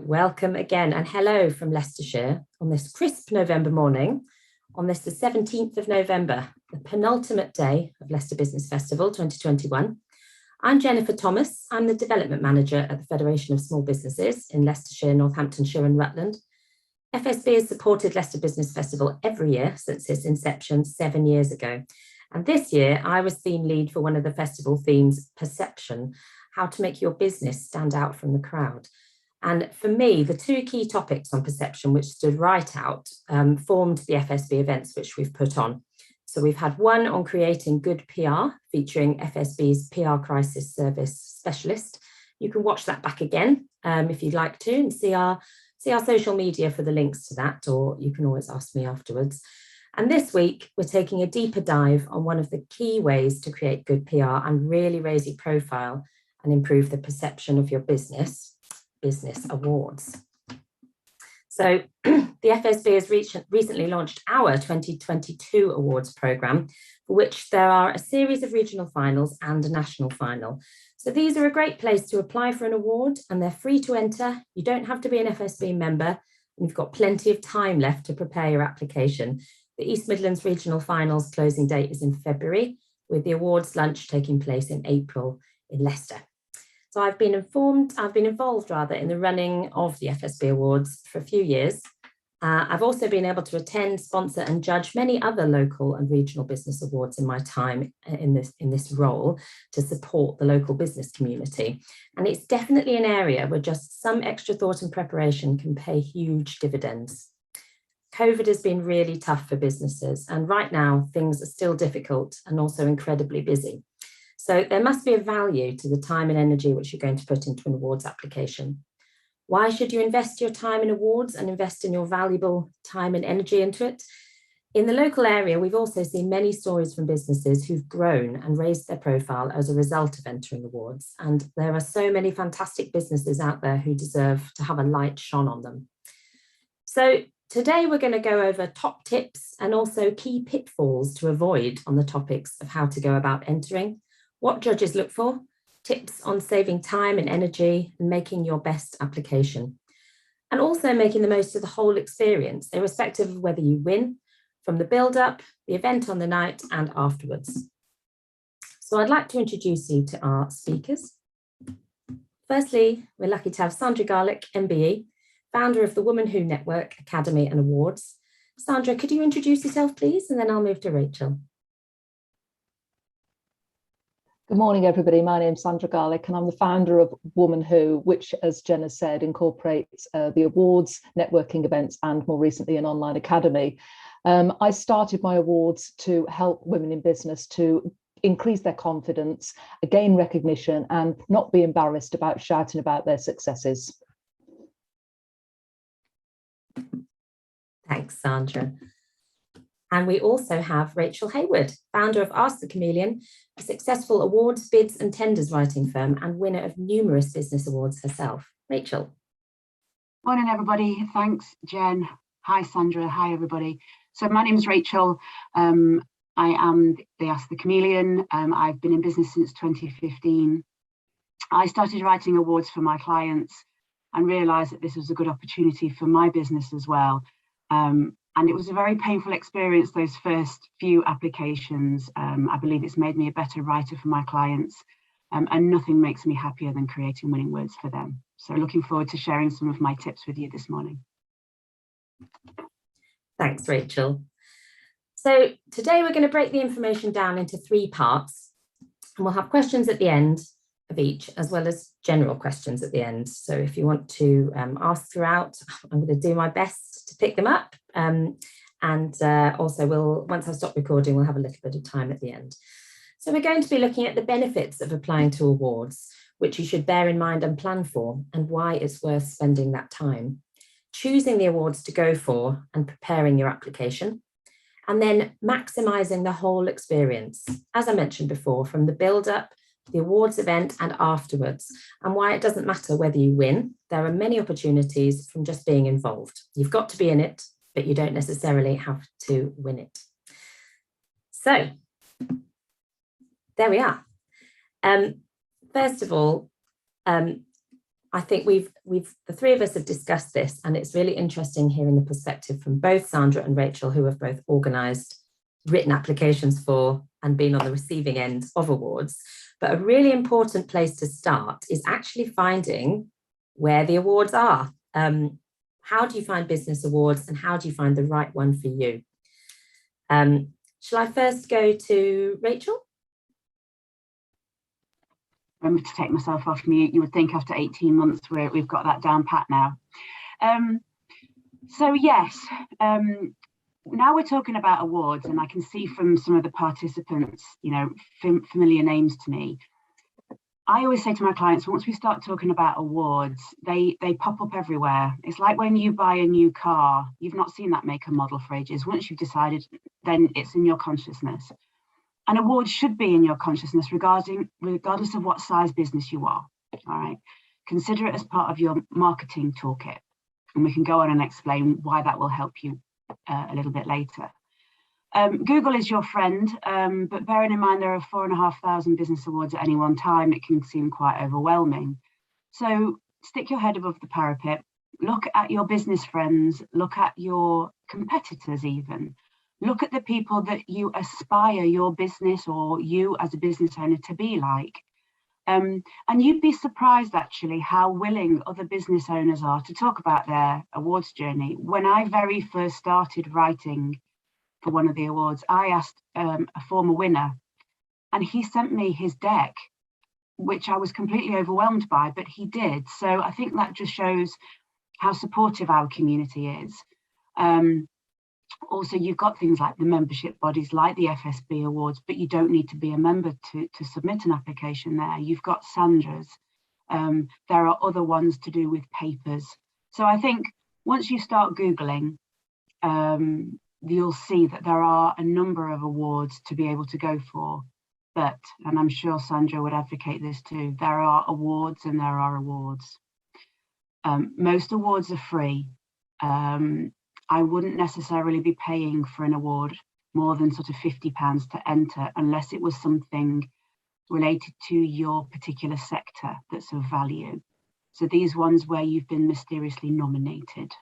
welcome again and hello from Leicestershire on this crisp November morning, on this the 17th of November, the penultimate day of Leicester Business Festival 2021. I'm Jennifer Thomas. I'm the Development Manager at the Federation of Small Businesses in Leicestershire, Northamptonshire and Rutland. FSB has supported Leicester Business Festival every year since its inception 7 years ago. And this year I was theme lead for one of the festival themes, Perception, how to make your business stand out from the crowd. And for me, the two key topics on perception which stood right out formed the FSB events which we've put on. So we've had one on creating good PR, featuring FSB's PR Crisis Service Specialist. You can watch that back again if you'd like to, and see our social media for the links to that, or you can always ask me afterwards. And this week, we're taking a deeper dive on one of the key ways to create good PR and really raise your profile and improve the perception of your business awards. So the FSB has recently launched our 2022 awards programme, for which there are a series of regional finals and a national final. So these are a great place to apply for an award, and they're free to enter. You don't have to be an FSB member, and you've got plenty of time left to prepare your application. The East Midlands Regional Finals closing date is in February, with the awards lunch taking place in April in Leicester. So I've been involved in the running of the FSB Awards for a few years. I've also been able to attend, sponsor and judge many other local and regional business awards in my time in this role to support the local business community. And it's definitely an area where just some extra thought and preparation can pay huge dividends. COVID has been really tough for businesses, and right now things are still difficult and also incredibly busy. So there must be a value to the time and energy which you're going to put into an awards application. Why should you invest your time in awards and invest in your valuable time and energy into it? In the local area, we've also seen many stories from businesses who've grown and raised their profile as a result of entering awards. And there are so many fantastic businesses out there who deserve to have a light shone on them. So today we're going to go over top tips and also key pitfalls to avoid on the topics of how to go about entering, what judges look for, tips on saving time and energy and making your best application, and also making the most of the whole experience, irrespective of whether you win, from the build-up, the event on the night and afterwards. So I'd like to introduce you to our speakers. Firstly, we're lucky to have Sandra Garlick, MBE, founder of the Woman Who Network Academy and Awards. Sandra, could you introduce yourself, please? And then I'll move to Rachel. Good morning, everybody. My name's Sandra Garlick, and I'm the founder of Woman Who, which, as Jenna said, incorporates the awards, networking events, and more recently an online academy. I started my awards to help women in business to increase their confidence, gain recognition, and not be embarrassed about shouting about their successes. Thanks, Sandra. And we also have Rachel Hayward, founder of Ask the Chameleon, a successful awards, bids and tenders writing firm and winner of numerous business awards herself. Rachel. Morning, everybody. Thanks, Jen. Hi, Sandra. Hi, everybody. So my name is Rachel. I am the Ask the Chameleon. I've been in business since 2015. I started writing awards for my clients and realised that this was a good opportunity for my business as well. And it was a very painful experience, those first few applications. I believe it's made me a better writer for my clients, and nothing makes me happier than creating winning words for them. So looking forward to sharing some of my tips with you this morning. Thanks, Rachel. So today we're going to break the information down into 3 parts, and we'll have questions at the end of each, as well as general questions at the end. So if you want to ask throughout, I'm going to do my best to pick them up. Also once I stop recording, we'll have a little bit of time at the end. So we're going to be looking at the benefits of applying to awards, which you should bear in mind and plan for, and why it's worth spending that time, choosing the awards to go for and preparing your application, and then maximising the whole experience, as I mentioned before, from the build-up, the awards event and afterwards, and why it doesn't matter whether you win. There are many opportunities from just being involved. You've got to be in it, but you don't necessarily have to win it. So there we are. First of all, I think the three of us have discussed this, and it's really interesting hearing the perspective from both Sandra and Rachel, who have both organised written applications for and been on the receiving end of awards. But a really important place to start is actually finding where the awards are. How do you find business awards, and how do you find the right one for you? Shall I first go to Rachel? Remember to take myself off mute. You would think after 18 months we've got that down pat now. So yes, now we're talking about awards, and I can see from some of the participants, you know, familiar names to me. I always say to my clients, once we start talking about awards, they pop up everywhere. It's like when you buy a new car, you've not seen that make and model for ages. Once you've decided, then it's in your consciousness. An award should be in your consciousness regardless of what size business you are. All right. Consider it as part of your marketing toolkit. And we can go on and explain why that will help you a little bit later. Google is your friend, but bearing in mind there are 4,500 business awards at any one time, it can seem quite overwhelming. So stick your head above the parapet, look at your business friends, look at your competitors even. Look at the people that you aspire your business or you as a business owner to be like. And you'd be surprised actually how willing other business owners are to talk about their awards journey. When I very first started writing for one of the awards, I asked a former winner, and he sent me his deck, which I was completely overwhelmed by, but he did. So I think that just shows how supportive our community is. Also, you've got things like the membership bodies like the FSB Awards, but you don't need to be a member to submit an application there. You've got Sandra's. There are other ones to do with papers. So I think once you start Googling, you'll see that there are a number of awards to be able to go for. But, and I'm sure Sandra would advocate this too, there are awards and there are awards. Most awards are free. I wouldn't necessarily be paying for an award more than sort of £50 to enter, unless it was something related to your particular sector that's of value. So these ones where you've been mysteriously nominated.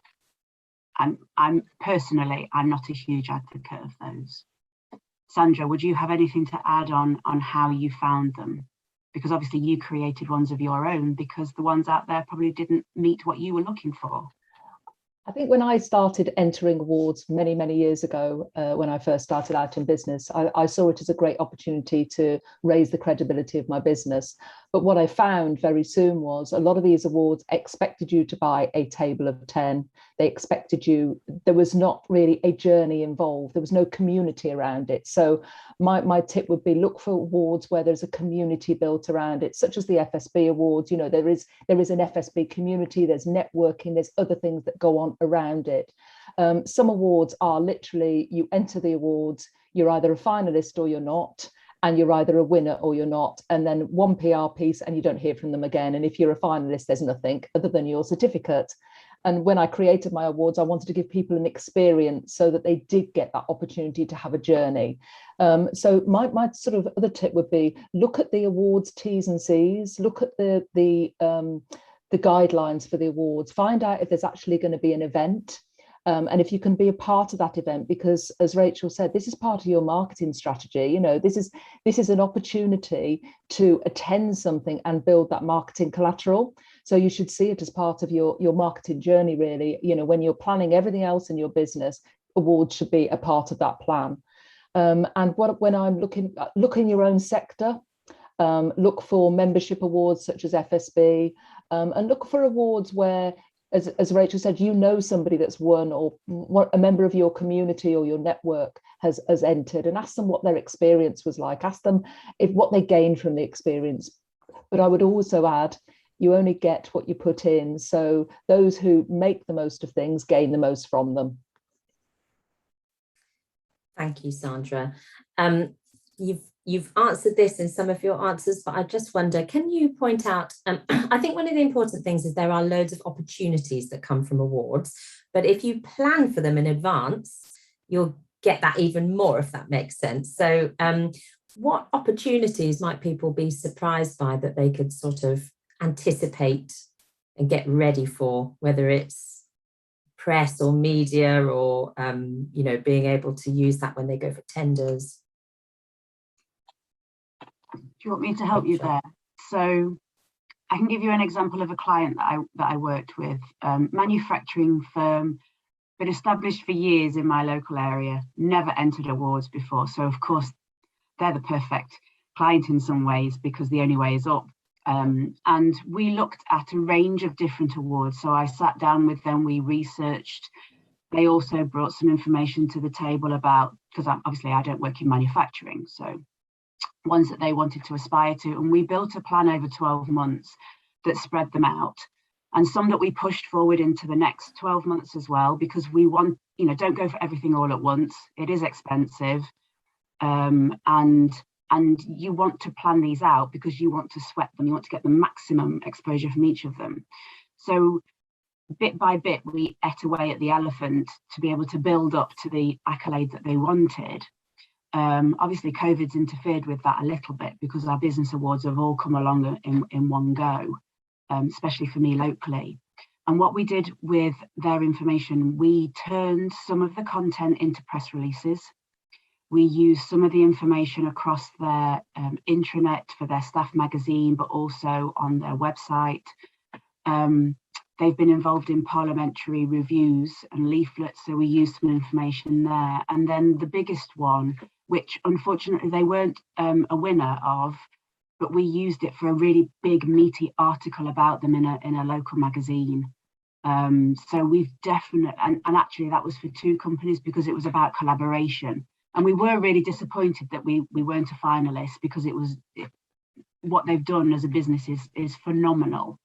And I'm not a huge advocate of those. Sandra, would you have anything to add on how you found them? Because obviously you created ones of your own, because the ones out there probably didn't meet what you were looking for. I think when I started entering awards many, many years ago, when I first started out in business, I saw it as a great opportunity to raise the credibility of my business. But what I found very soon was a lot of these awards expected you to buy a table of 10. They expected you, there was not really a journey involved. There was no community around it. So my tip would be look for awards where there's a community built around it, such as the FSB Awards. You know, there is an FSB community, there's networking, there's other things that go on around it. Some awards are literally, you enter the awards, you're either a finalist or you're not, and you're either a winner or you're not, and then one PR piece and you don't hear from them again. And if you're a finalist, there's nothing other than your certificate. And when I created my awards, I wanted to give people an experience so that they did get that opportunity to have a journey. So my sort of other tip would be look at the awards T's and C's, look at the guidelines for the awards, find out if there's actually going to be an event. And if you can be a part of that event, because as Rachel said, this is part of your marketing strategy. You know, this is an opportunity to attend something and build that marketing collateral. So you should see it as part of your marketing journey, really. You know, when you're planning everything else in your business, awards should be a part of that plan. And when I'm look in your own sector, look for membership awards such as FSB, and look for awards where, as Rachel said, you know somebody that's won, or a member of your community or your network has entered, and ask them what their experience was like. Ask them what they gained from the experience. But I would also add, you only get what you put in. So those who make the most of things gain the most from them. Thank you, Sandra. You've answered this in some of your answers, but I just wonder, can you point out, I think one of the important things is there are loads of opportunities that come from awards, but if you plan for them in advance, you'll get that even more, if that makes sense. So what opportunities might people be surprised by that they could sort of anticipate and get ready for, whether it's press or media or, you know, being able to use that when they go for tenders? Do you want me to help you there? So I can give you an example of a client that I worked with, manufacturing firm, been established for years in my local area, never entered awards before. So of course, they're the perfect client in some ways because the only way is up. And we looked at a range of different awards. So I sat down with them, we researched. They also brought some information to the table about, because obviously I don't work in manufacturing, so ones that they wanted to aspire to. And we built a plan over 12 months that spread them out, and some that we pushed forward into the next 12 months as well, because we want, you know, don't go for everything all at once. It is expensive. And you want to plan these out because you want to sweat them. You want to get the maximum exposure from each of them. So bit by bit, we ate away at the elephant to be able to build up to the accolade that they wanted. Obviously, COVID's interfered with that a little bit because our business awards have all come along in one go, especially for me locally. And what we did with their information, we turned some of the content into press releases. We used some of the information across their intranet for their staff magazine, but also on their website. They've been involved in parliamentary reviews and leaflets, so we used some information there. And then the biggest one, which unfortunately they weren't a winner of, but we used it for a really big meaty article about them in a local magazine. So we've definitely, and actually that was for 2 companies because it was about collaboration. And we were really disappointed that we weren't a finalist because what they've done as a business is phenomenal.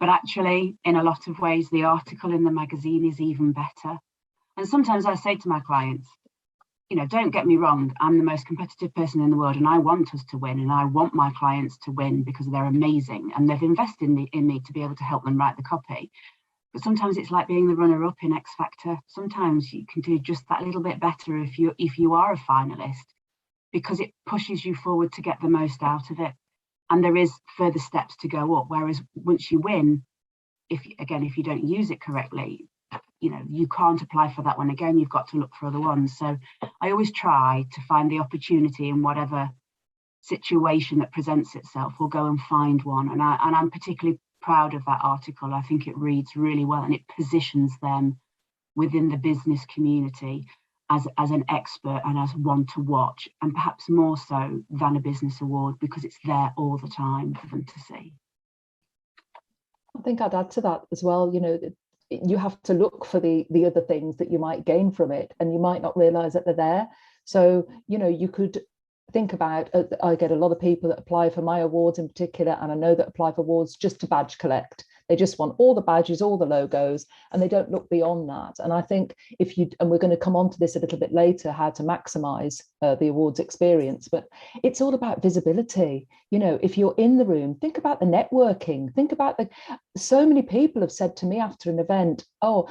But actually, in a lot of ways, the article in the magazine is even better. And sometimes I say to my clients, you know, don't get me wrong, I'm the most competitive person in the world and I want us to win and I want my clients to win because they're amazing and they've invested in me to be able to help them write the copy. But sometimes it's like being the runner-up in X Factor. Sometimes you can do just that little bit better if you are a finalist, because it pushes you forward to get the most out of it. And there is further steps to go up. Whereas once you win, if you don't use it correctly, you know, you can't apply for that one again. You've got to look for other ones. So I always try to find the opportunity in whatever situation that presents itself. We'll go and find one. And I'm particularly proud of that article. I think it reads really well and it positions them within the business community as an expert and as one to watch, and perhaps more so than a business award because it's there all the time for them to see. I think I'd add to that as well, you know, you have to look for the other things that you might gain from it and you might not realize that they're there. So, you know, you could think about, I get a lot of people that apply for my awards in particular, and I know that apply for awards just to badge collect. They just want all the badges, all the logos, and they don't look beyond that. And I think and we're going to come on to this a little bit later, how to maximize the awards experience, but it's all about visibility. You know, if you're in the room, think about the networking, think about so many people have said to me after an event, oh,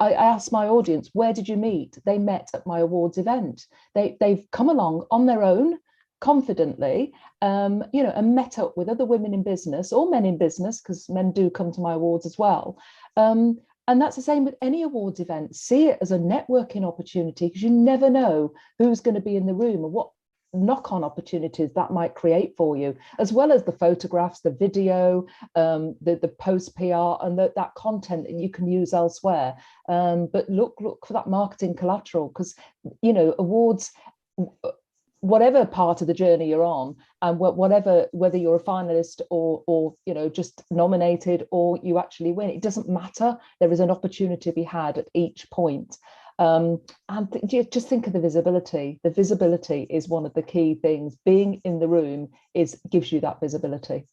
I asked my audience, where did you meet? They met at my awards event. They've come along on their own, confidently, you know, and met up with other women in business or men in business, because men do come to my awards as well. And that's the same with any awards event. See it as a networking opportunity, because you never know who's going to be in the room and what knock-on opportunities that might create for you, as well as the photographs, the video, the post PR, and that content that you can use elsewhere. But look for that marketing collateral, because, you know, awards, whatever part of the journey you're on, and whether you're a finalist or you know, just nominated or you actually win, it doesn't matter. There is an opportunity to be had at each point. And just think of the visibility. The visibility is one of the key things. Being in the room gives you that visibility.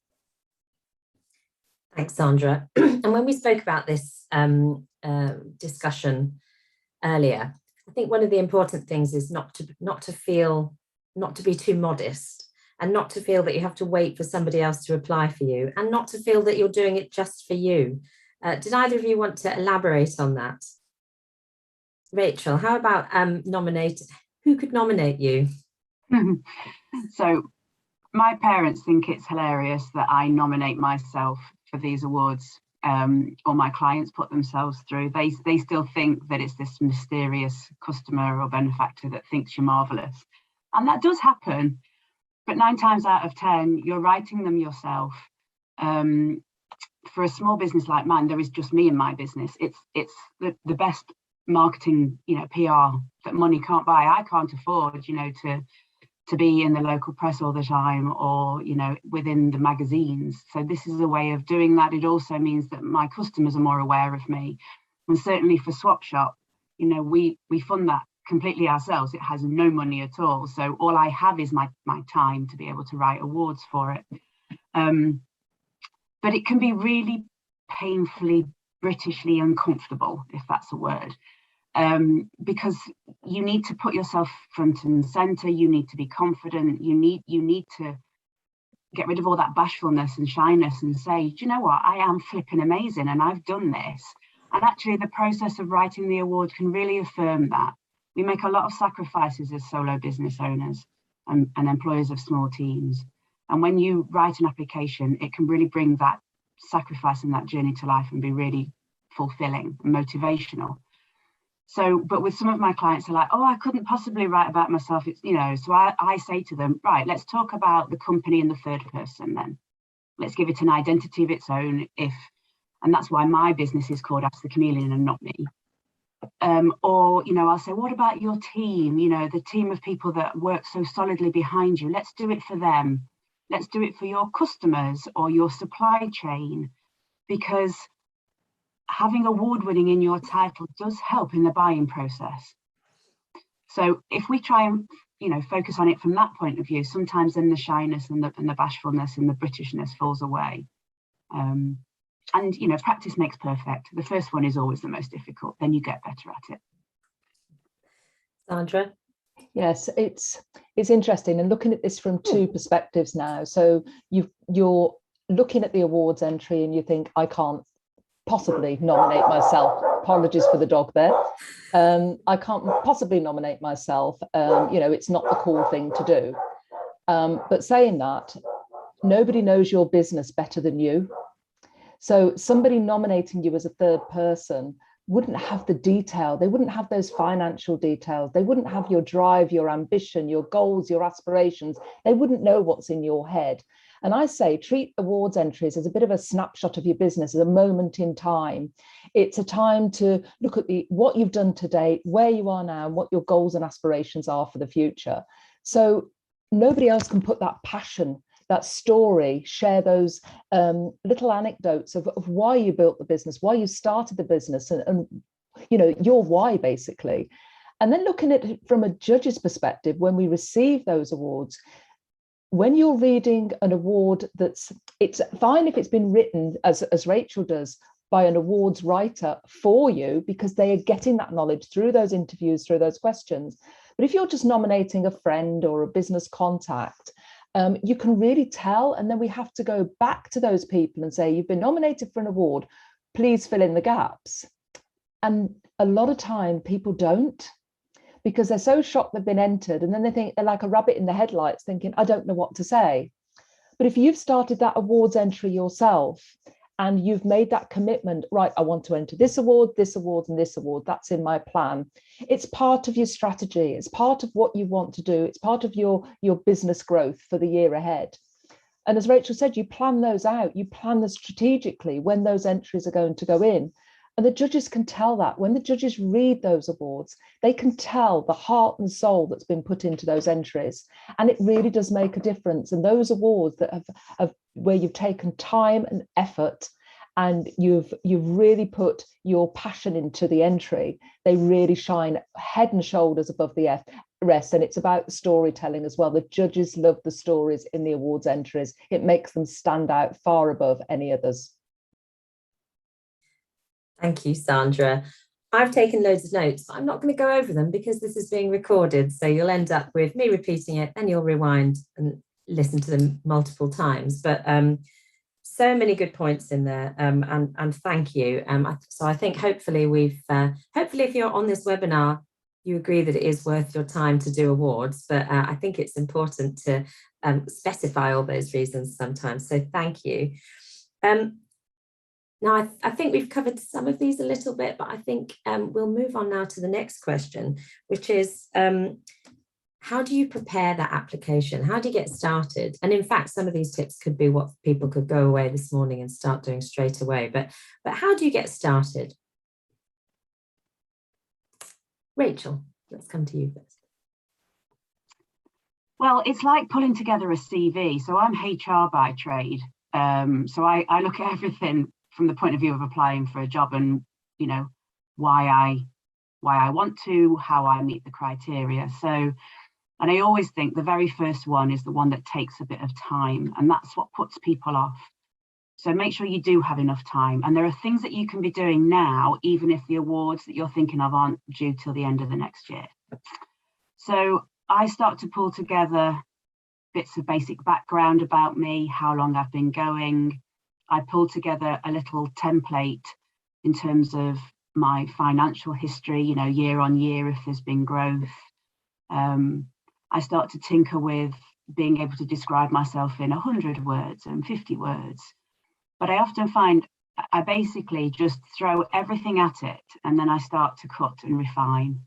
Thanks, Sandra. And when we spoke about this discussion earlier, I think one of the important things is not to be too modest, and not to feel that you have to wait for somebody else to apply for you, and not to feel that you're doing it just for you. Did either of you want to elaborate on that? Rachel, how about nominated? Who could nominate you? So my parents think it's hilarious that I nominate myself for these awards. or my clients put themselves through. They still think that it's this mysterious customer or benefactor that thinks you're marvelous. And that does happen, but 9 times out of 10, you're writing them yourself. For a small business like mine, there is just me in my business. It's the best marketing, PR that money can't buy. I can't afford, to be in the local press all the time, or within the magazines. So this is a way of doing that. It also means that my customers are more aware of me, and certainly for Swap Shop, we fund that completely ourselves. It has no money at all, so all I have is my time to be able to write awards for it. But it can be really painfully Britishly uncomfortable, if that's a word. Because you need to put yourself front and center. You need to be confident. You need to get rid of all that bashfulness and shyness and say, do you know what? I am flipping amazing and I've done this. And actually the process of writing the award can really affirm that. We make a lot of sacrifices as solo business owners and employers of small teams. And when you write an application, it can really bring that sacrifice and that journey to life and be really fulfilling and motivational. So, but with some of my clients are like, oh, I couldn't possibly write about myself. It's, so I say to them, right, let's talk about the company in the third person then. Let's give it an identity of its own. And that's why my business is called Ask the Chameleon and not me. Or, I'll say, what about your team? The team of people that work so solidly behind you. Let's do it for them. Let's do it for your customers or your supply chain, because having award-winning in your title does help in the buying process. So if we try and focus on it from that point of view, sometimes then the shyness and the bashfulness and the Britishness falls away. And practice makes perfect. The first one is always the most difficult, then you get better at it. Sandra? Yes, it's interesting, and looking at this from 2 perspectives now. So you're looking at the awards entry and you think, I can't possibly nominate myself. Apologies for the dog there. I can't possibly nominate myself. It's not the cool thing to do. But saying that, nobody knows your business better than you. So somebody nominating you as a third person wouldn't have the detail. They wouldn't have those financial details. They wouldn't have your drive, your ambition, your goals, your aspirations. They wouldn't know what's in your head. And I say, treat awards entries as a bit of a snapshot of your business, as a moment in time. It's a time to look at what you've done today, where you are now, and what your goals and aspirations are for the future. So nobody else can put that passion, that story, share those little anecdotes of why you built the business, why you started the business, and your why, basically. And then looking at it from a judge's perspective, when we receive those awards, when you're reading an award, it's fine if it's been written, as Rachel does, by an awards writer for you, because they are getting that knowledge through those interviews, through those questions. But if you're just nominating a friend or a business contact, you can really tell. And then we have to go back to those people and say, you've been nominated for an award, please fill in the gaps. And a lot of time people don't, because they're so shocked they've been entered, and then they think they're like a rabbit in the headlights thinking, I don't know what to say. But if you've started that awards entry yourself and you've made that commitment, right, I want to enter this award, and this award, that's in my plan. It's part of your strategy. It's part of what you want to do. It's part of your business growth for the year ahead. And as Rachel said, you plan those out. You plan them strategically when those entries are going to go in. And the judges can tell that. When the judges read those awards, they can tell the heart and soul that's been put into those entries. And it really does make a difference. And those awards that have where you've taken time and effort, and you've really put your passion into the entry, they really shine head and shoulders above the rest. And it's about storytelling as well. The judges love the stories in the awards entries. It makes them stand out far above any others. Thank you, Sandra. I've taken loads of notes, but I'm not going to go over them because this is being recorded. So you'll end up with me repeating it, and you'll rewind and listen to them multiple times. But so many good points in there, and thank you. So I think hopefully hopefully if you're on this webinar, you agree that it is worth your time to do awards. But I think it's important to specify all those reasons sometimes. So thank you. Now, I think we've covered some of these a little bit, but I think we'll move on now to the next question, which is, how do you prepare that application? How do you get started? And in fact, some of these tips could be what people could go away this morning and start doing straight away. But how do you get started? Rachel, let's come to you first. Well, it's like pulling together a CV. So I'm HR by trade. So I look at everything from the point of view of applying for a job and, you know, why I want to, how I meet the criteria. So, and I always think the very first one is the one that takes a bit of time, and that's what puts people off. So make sure you do have enough time. And there are things that you can be doing now, even if the awards that you're thinking of aren't due till the end of the next year. So I start to pull together bits of basic background about me, how long I've been going. I pull together a little template in terms of my financial history, you know, year on year, if there's been growth. I start to tinker with being able to describe myself in 100 words and 50 words. But I often find I basically just throw everything at it, and then I start to cut and refine.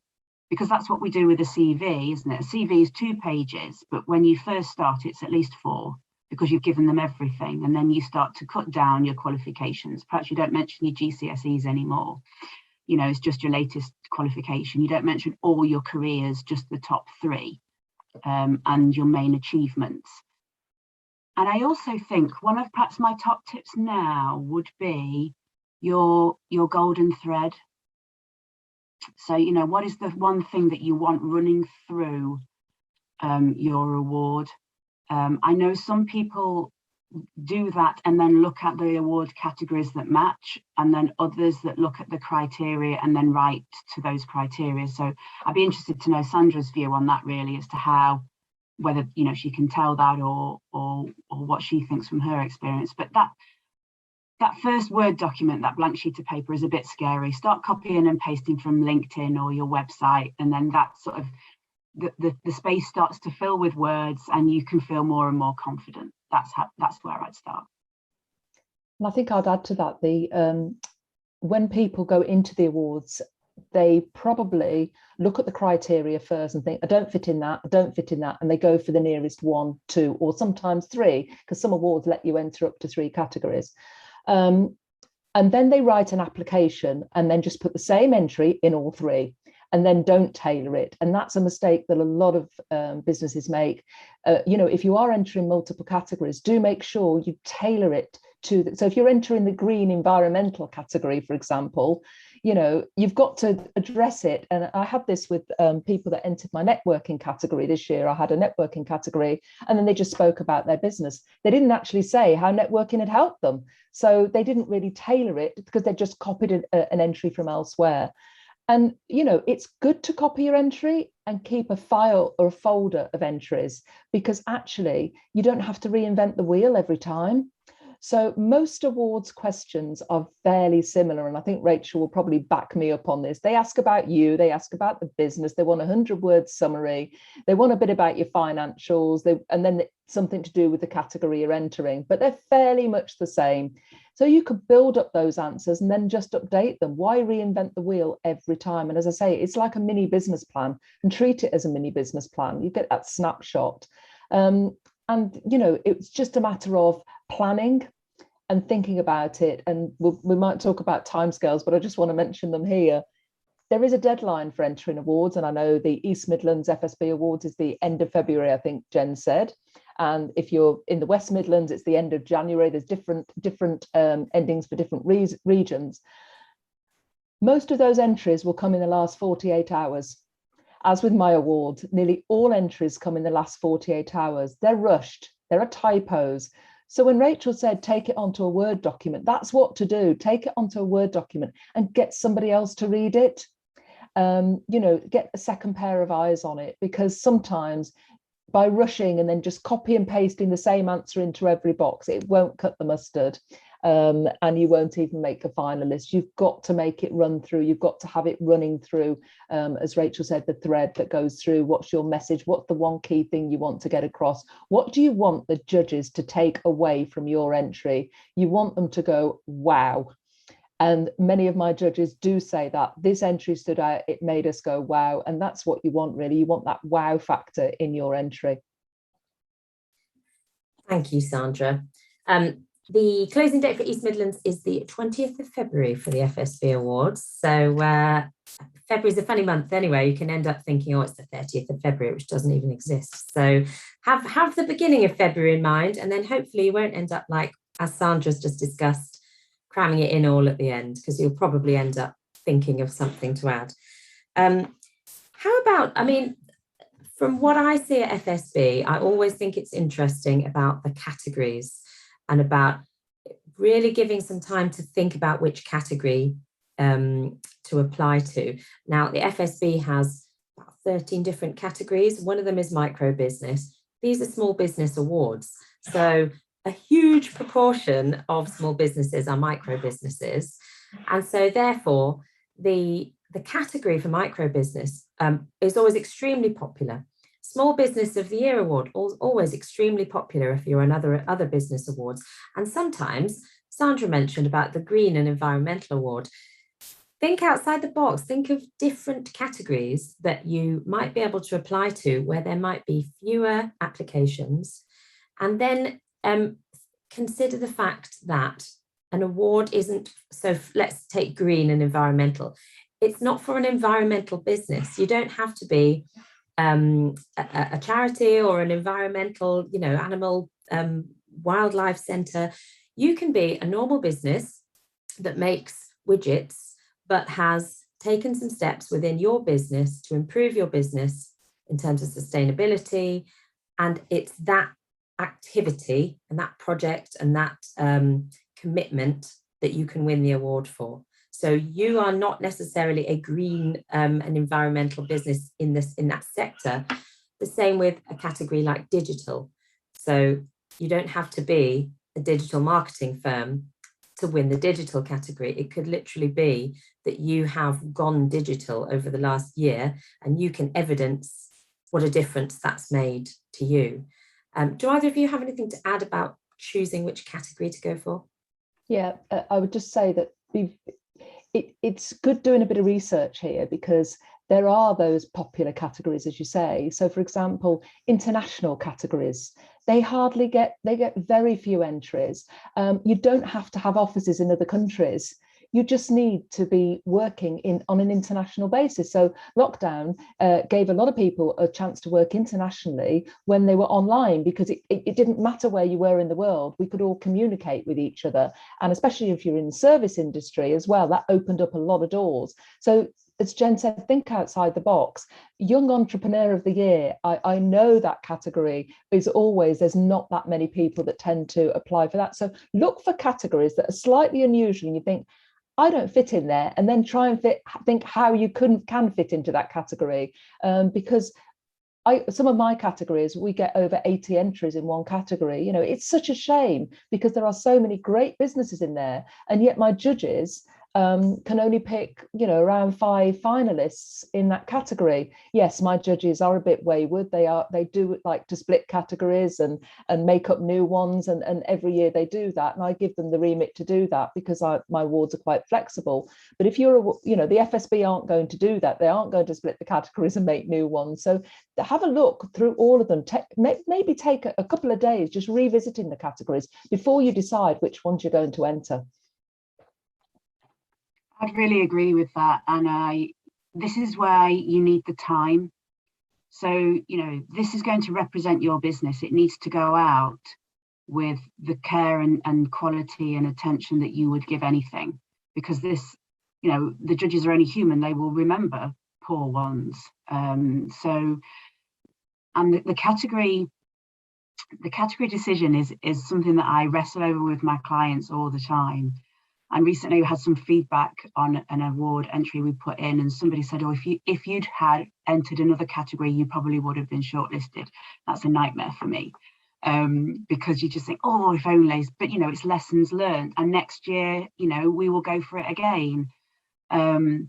Because that's what we do with a CV, isn't it? A CV is 2 pages, but when you first start, it's at least 4, because you've given them everything. And then you start to cut down your qualifications. Perhaps you don't mention your GCSEs anymore. You know, it's just your latest qualification. You don't mention all your careers, just the top 3 and your main achievements. And I also think one of perhaps my top tips now would be your golden thread. So, you know, what is the one thing that you want running through your award? I know some people do that and then look at the award categories that match, and then others that look at the criteria and then write to those criteria. So I'd be interested to know Sandra's view on that, really, as to how, whether, you know, she can tell that or what she thinks from her experience. But that first Word document, that blank sheet of paper, is a bit scary. Start copying and pasting from LinkedIn or your website, and then that sort of the space starts to fill with words, and you can feel more and more confident. That's where I'd start. And I think I'd add to that, when people go into the awards, they probably look at the criteria first and think, I don't fit in that, I don't fit in that, and they go for the nearest 1, 2, or sometimes 3, because some awards let you enter up to 3 categories. And then they write an application and then just put the same entry in all 3, and then don't tailor it. And that's a mistake that a lot of businesses make. You know, if you are entering multiple categories, do make sure you tailor it to so if you're entering the green environmental category, for example, you know, you've got to address it. And I had this with people that entered my networking category this year. I had a networking category, and then they just spoke about their business. They didn't actually say how networking had helped them. So they didn't really tailor it, because they just copied an entry from elsewhere. And, you know, it's good to copy your entry and keep a file or a folder of entries, because actually you don't have to reinvent the wheel every time. So most awards questions are fairly similar, and I think Rachel will probably back me up on this. They ask about you, they ask about the business, they want a 100-word summary, they want a bit about your financials, and then something to do with the category you're entering, but they're fairly much the same. So you could build up those answers and then just update them. Why reinvent the wheel every time? And as I say, it's like a mini business plan, and treat it as a mini business plan. You get that snapshot. And, you know, it's just a matter of planning and thinking about it. And we might talk about timescales, but I just want to mention them here. There is a deadline for entering awards, and I know the East Midlands FSB Awards is the end of February, I think Jen said. And if you're in the West Midlands, it's the end of January. There's different endings for different regions. Most of those entries will come in the last 48 hours. As with my award, nearly all entries come in the last 48 hours. They're rushed, there are typos. So when Rachel said, take it onto a Word document, that's what to do. Take it onto a Word document and get somebody else to read it. You know, get a second pair of eyes on it, because sometimes by rushing and then just copy and pasting the same answer into every box, it won't cut the mustard. And you won't even make a finalist. You've got to make it run through. You've got to have it running through, as Rachel said, the thread that goes through. What's your message? What's the one key thing you want to get across? What do you want the judges to take away from your entry? You want them to go, wow. And many of my judges do say that this entry stood out, it made us go, wow. And that's what you want, really. You want that wow factor in your entry. Thank you, Sandra. The closing date for East Midlands is the 20th of February for the FSB Awards. So February is a funny month anyway. You can end up thinking, oh, it's the 30th of February, which doesn't even exist. So have the beginning of February in mind, and then hopefully you won't end up like, as Sandra's just discussed, cramming it in all at the end, because you'll probably end up thinking of something to add. How about, I mean, from what I see at FSB, I always think it's interesting about the categories and about really giving some time to think about which category to apply to. Now, the FSB has about 13 different categories. One of them is micro business. These are small business awards. So a huge proportion of small businesses are micro businesses. And so therefore, the category for micro business is always extremely popular. Small Business of the Year award, always extremely popular if you're on other business awards. And sometimes, Sandra mentioned about the Green and Environmental Award. Think outside the box, think of different categories that you might be able to apply to where there might be fewer applications. And then consider the fact that an award isn't, so let's take Green and Environmental. It's not for an environmental business. You don't have to be a charity or an environmental, animal wildlife centre. You can be a normal business that makes widgets, but has taken some steps within your business to improve your business in terms of sustainability. And it's that activity and that project and that commitment that you can win the award for. So you are not necessarily a green and environmental business in that sector. The same with a category like digital. So you don't have to be a digital marketing firm to win the digital category. It could literally be that you have gone digital over the last year and you can evidence what a difference that's made to you. Do either of you have anything to add about choosing which category to go for? Yeah, I would just say that it's good doing a bit of research here, because there are those popular categories, as you say. So, for example, international categories, they get very few entries. You don't have to have offices in other countries. You just need to be working on an international basis. So lockdown gave a lot of people a chance to work internationally when they were online, because it didn't matter where you were in the world. We could all communicate with each other. And especially if you're in the service industry as well, that opened up a lot of doors. So as Jen said, think outside the box. Young Entrepreneur of the Year, I know that category is always, there's not that many people that tend to apply for that. So look for categories that are slightly unusual and you think, I don't fit in there, and then try and think how you can fit into that category. Because some of my categories, we get over 80 entries in one category. It's such a shame because there are so many great businesses in there, and yet my judges can only pick, around 5 finalists in that category. Yes, my judges are a bit wayward. They do like to split categories and make up new ones, and every year they do that, and I give them the remit to do that because my awards are quite flexible. But if you're, the FSB aren't going to do that. They aren't going to split the categories and make new ones. So have a look through all of them. Maybe take a couple of days just revisiting the categories before you decide which ones you're going to enter. I'd really agree with that. And this is where you need the time. So, this is going to represent your business. It needs to go out with the care and quality and attention that you would give anything, because this, the judges are only human. They will remember poor ones. And the category decision is something that I wrestle over with my clients all the time. And recently we had some feedback on an award entry we put in, and somebody said, oh, if you'd had entered another category, you probably would have been shortlisted. That's a nightmare for me, because you just think, oh, if only, but it's lessons learned. And next year, we will go for it again. And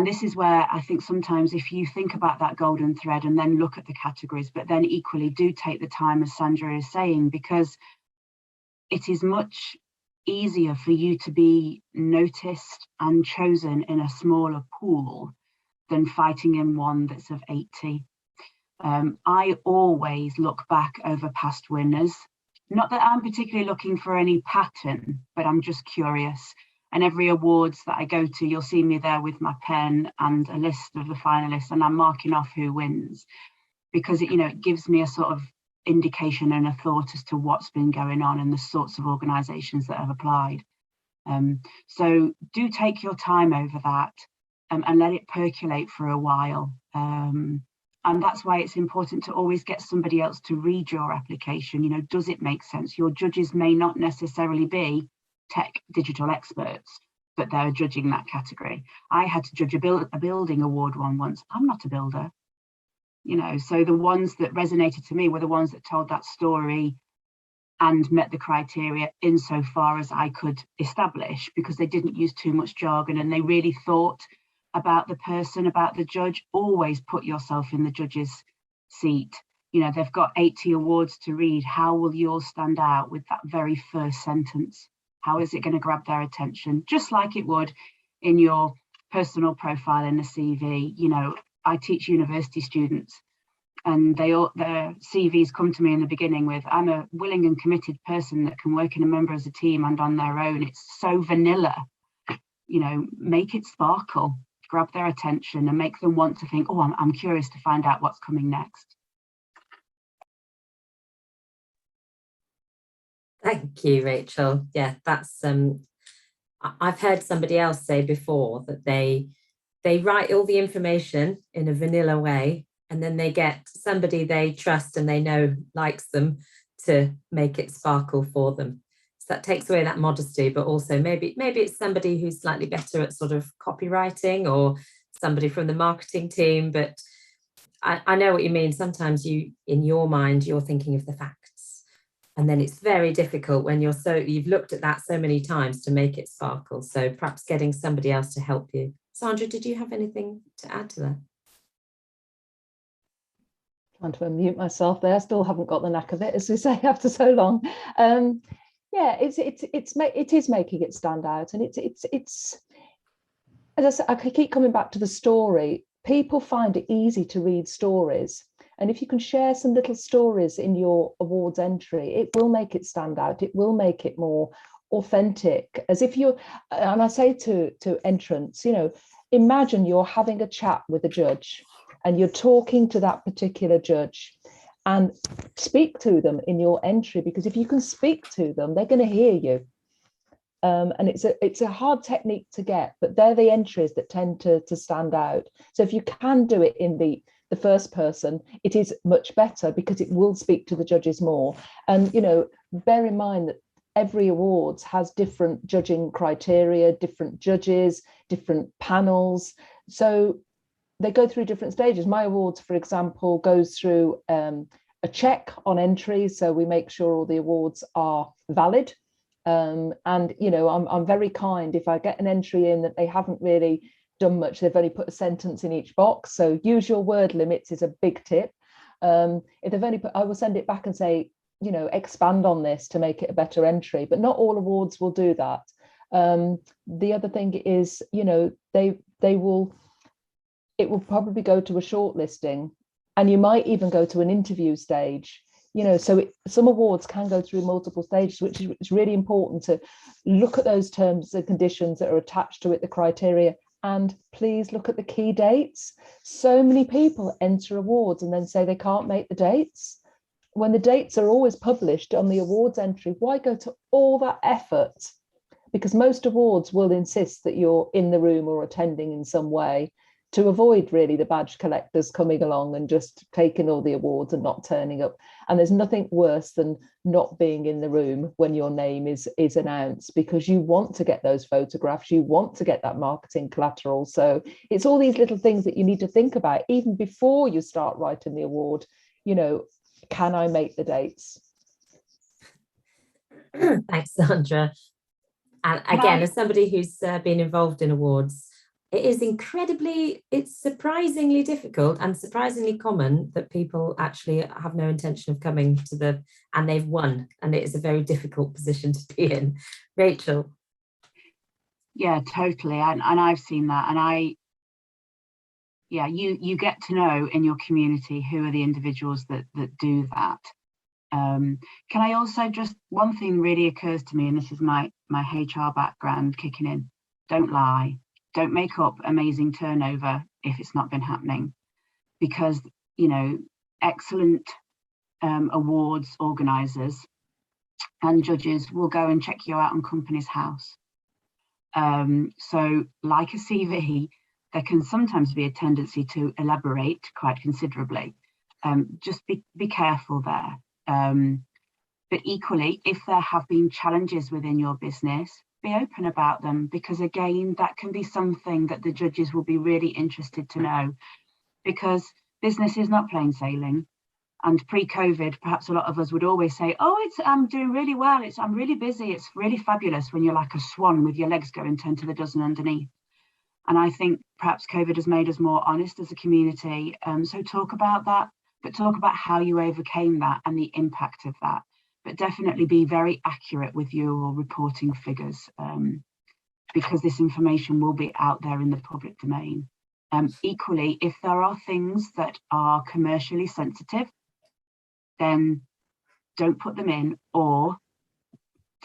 this is where I think sometimes if you think about that golden thread and then look at the categories, but then equally do take the time, as Sandra is saying, because it is much easier for you to be noticed and chosen in a smaller pool than fighting in one that's of 80. I always look back over past winners. Not that I'm particularly looking for any pattern, but I'm just curious. And every awards that I go to, you'll see me there with my pen and a list of the finalists, and I'm marking off who wins, because it gives me a sort of indication and a thought as to what's been going on and the sorts of organisations that have applied. So do take your time over that, and let it percolate for a while. And that's why it's important to always get somebody else to read your application. Does it make sense? Your judges may not necessarily be tech digital experts, but they're judging that category. I had to judge a building award one once. I'm not a builder. So the ones that resonated to me were the ones that told that story and met the criteria insofar as I could establish, because they didn't use too much jargon and they really thought about the person, about the judge. Always put yourself in the judge's seat. They've got 80 awards to read. How will yours stand out with that very first sentence? How is it going to grab their attention? Just like it would in your personal profile in the CV. I teach university students, and their CVs come to me in the beginning with, I'm a willing and committed person that can work in a member as a team and on their own. It's so vanilla. Make it sparkle, grab their attention and make them want to think, oh, I'm curious to find out what's coming next. Thank you, Rachel. Yeah, that's I've heard somebody else say before that they write all the information in a vanilla way, and then they get somebody they trust and they know likes them to make it sparkle for them. So that takes away that modesty, but also maybe it's somebody who's slightly better at sort of copywriting, or somebody from the marketing team. But I know what you mean. Sometimes in your mind, you're thinking of the facts, and then it's very difficult when you've looked at that so many times to make it sparkle. So perhaps getting somebody else to help you. Sandra, did you have anything to add to that? Trying to unmute myself there. I still haven't got the knack of it, as we say, after so long. Yeah, it is making it stand out, and it's as I said, I keep coming back to the story. People find it easy to read stories, and if you can share some little stories in your awards entry, it will make it stand out. It will make it more authentic. As if and I say to entrants, imagine you're having a chat with a judge and you're talking to that particular judge, and speak to them in your entry, because if you can speak to them, they're going to hear you. And it's a hard technique to get, but they're the entries that tend to stand out. So if you can do it in the first person, it is much better, because it will speak to the judges more. And bear in mind that every awards has different judging criteria, different judges, different panels. So they go through different stages. My awards, for example, goes through a check on entry. So we make sure all the awards are valid. And, I'm very kind if I get an entry in that they haven't really done much. They've only put a sentence in each box. So use your word limits is a big tip. If they've only I will send it back and say, expand on this to make it a better entry, but not all awards will do that. The other thing is, it will probably go to a shortlisting, and you might even go to an interview stage. So some awards can go through multiple stages, which is really important to look at those terms and conditions that are attached to it, the criteria, and please look at the key dates. So many people enter awards and then say they can't make the dates. When the dates are always published on the awards entry, why go to all that effort? Because most awards will insist that you're in the room or attending in some way, to avoid really the badge collectors coming along and just taking all the awards and not turning up. And there's nothing worse than not being in the room when your name is announced, because you want to get those photographs, you want to get that marketing collateral. So it's all these little things that you need to think about even before you start writing the award. Can I make the dates? Thanks, Sandra. And again, as somebody who's been involved in awards, it is it's surprisingly difficult and surprisingly common that people actually have no intention of coming to and they've won, and it is a very difficult position to be in. Rachel. Yeah, totally. And I've seen that. And you get to know in your community who are the individuals that do that. Can I also just, one thing really occurs to me, and this is my HR background kicking in: don't lie. Don't make up amazing turnover if it's not been happening, because, you know, excellent awards organisers and judges will go and check you out on Companies House. So like a CV, there can sometimes be a tendency to elaborate quite considerably. Just be careful there. But equally, if there have been challenges within your business, be open about them, because again, that can be something that the judges will be really interested to know, because business is not plain sailing. And pre-COVID, perhaps a lot of us would always say, oh, I'm doing really well, I'm really busy, it's really fabulous, when you're like a swan with your legs going 10 to the dozen underneath. And I think perhaps COVID has made us more honest as a community. So talk about that, but talk about how you overcame that and the impact of that. But definitely be very accurate with your reporting figures, because this information will be out there in the public domain. Equally, if there are things that are commercially sensitive, then don't put them in, or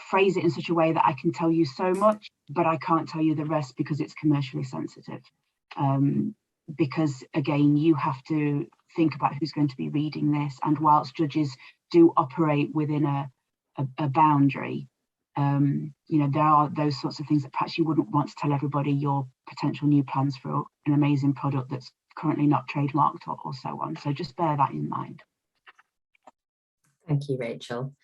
phrase it in such a way that I can tell you so much, but I can't tell you the rest because it's commercially sensitive. Because again, you have to think about who's going to be reading this. And whilst judges do operate within a boundary, you know, there are those sorts of things that perhaps you wouldn't want to tell everybody your potential new plans for an amazing product that's currently not trademarked or so on. So just bear that in mind. Thank you, Rachel.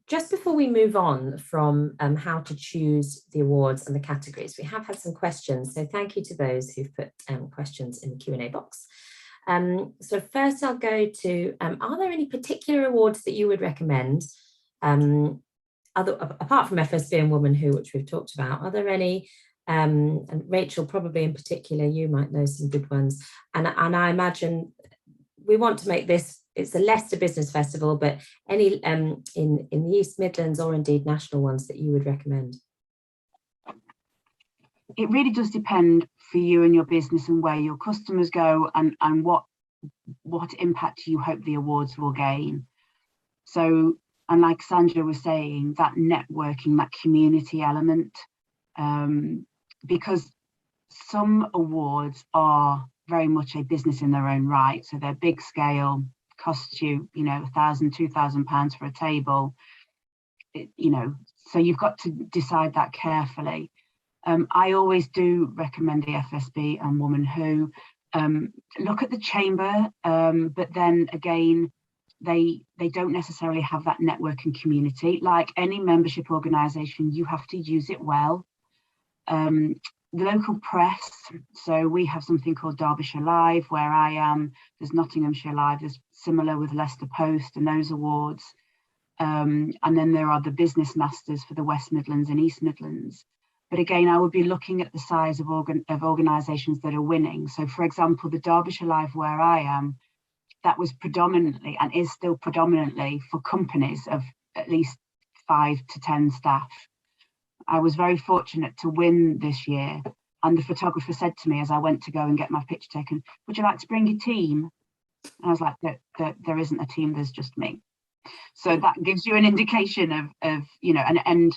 Just before we move on from how to choose the awards and the categories, we have had some questions. So thank you to those who've put questions in the Q&A box. So first I'll go to, are there any particular awards that you would recommend, apart from FSB and Woman Who, which we've talked about? Are there any, and Rachel, probably in particular, you might know some good ones. And I imagine we want to make this, it's a Leicester Business Festival, but any in the East Midlands or indeed national ones that you would recommend? It really does depend for you and your business and where your customers go, and what impact you hope the awards will gain. So, and like Sandra was saying, that networking, that community element, because some awards are very much a business in their own right. So they're big scale, cost you, you know, £1,000, £2,000 for a table, you know, so you've got to decide that carefully. I always do recommend the FSB and Woman Who. Look at the chamber, but then again, they don't necessarily have that networking community. Like any membership organisation, you have to use it well. The local press, so we have something called Derbyshire Live where I am. There's Nottinghamshire Live, there's similar with Leicester Post and those awards. And then there are the Business Masters for the West Midlands and East Midlands. But again, I would be looking at the size of organisations that are winning. So for example, the Derbyshire Live where I am, that was predominantly and is still predominantly for companies of at least 5 to 10 staff. I was very fortunate to win this year, and the photographer said to me as I went to go and get my picture taken, would you like to bring your team? And I was like, there isn't a team, there's just me. So that gives you an indication of you know, and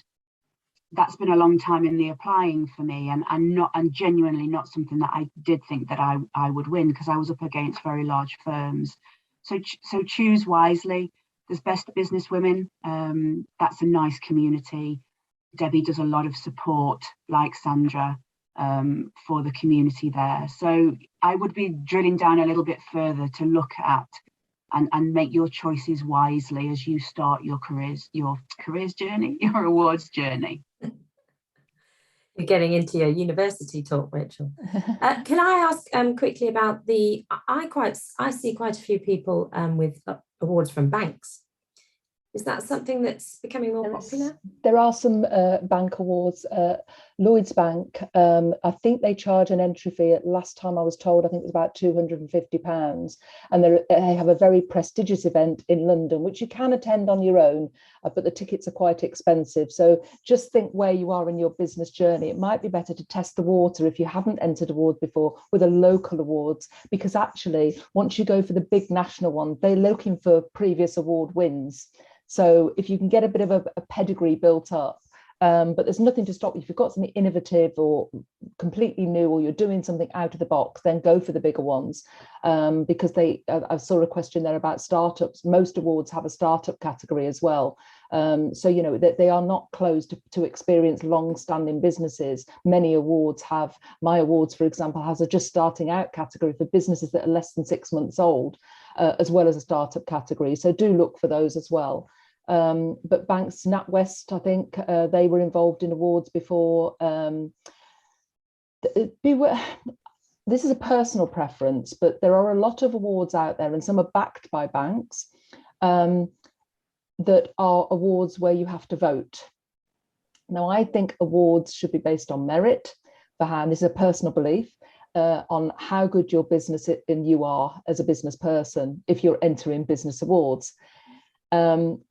that's been a long time in the applying for me, and genuinely not something that I did think that I would win, because I was up against very large firms. So choose wisely. There's Best Business Women, that's a nice community. Debbie does a lot of support, like Sandra, for the community there. So I would be drilling down a little bit further to look at and make your choices wisely as you start your careers journey, your awards journey. You're getting into your university talk, Rachel. Can I ask quickly about I see quite a few people with awards from banks. Is that something that's becoming more popular? There are some bank awards. Lloyds Bank, I think they charge an entry fee. At last time I was told, I think it was about £250, and they have a very prestigious event in London, which you can attend on your own, but the tickets are quite expensive. So just think where you are in your business journey. It might be better to test the water if you haven't entered awards before with a local awards, because actually once you go for the big national one, they're looking for previous award wins. So if you can get a bit of a pedigree built up, but there's nothing to stop you. If you've got something innovative or completely new, or you're doing something out of the box, then go for the bigger ones, because I saw a question there about startups. Most awards have a startup category as well. So, you know, that they are not closed to experience long-standing businesses. Many awards have, my awards, for example, has a just starting out category for businesses that are less than 6 months old, as well as a startup category. So do look for those as well. But banks, NatWest, I think they were involved in awards before. This is a personal preference, but there are a lot of awards out there, and some are backed by banks, that are awards where you have to vote. Now, I think awards should be based on merit, and this is a personal belief, on how good your business and you are as a business person if you're entering business awards.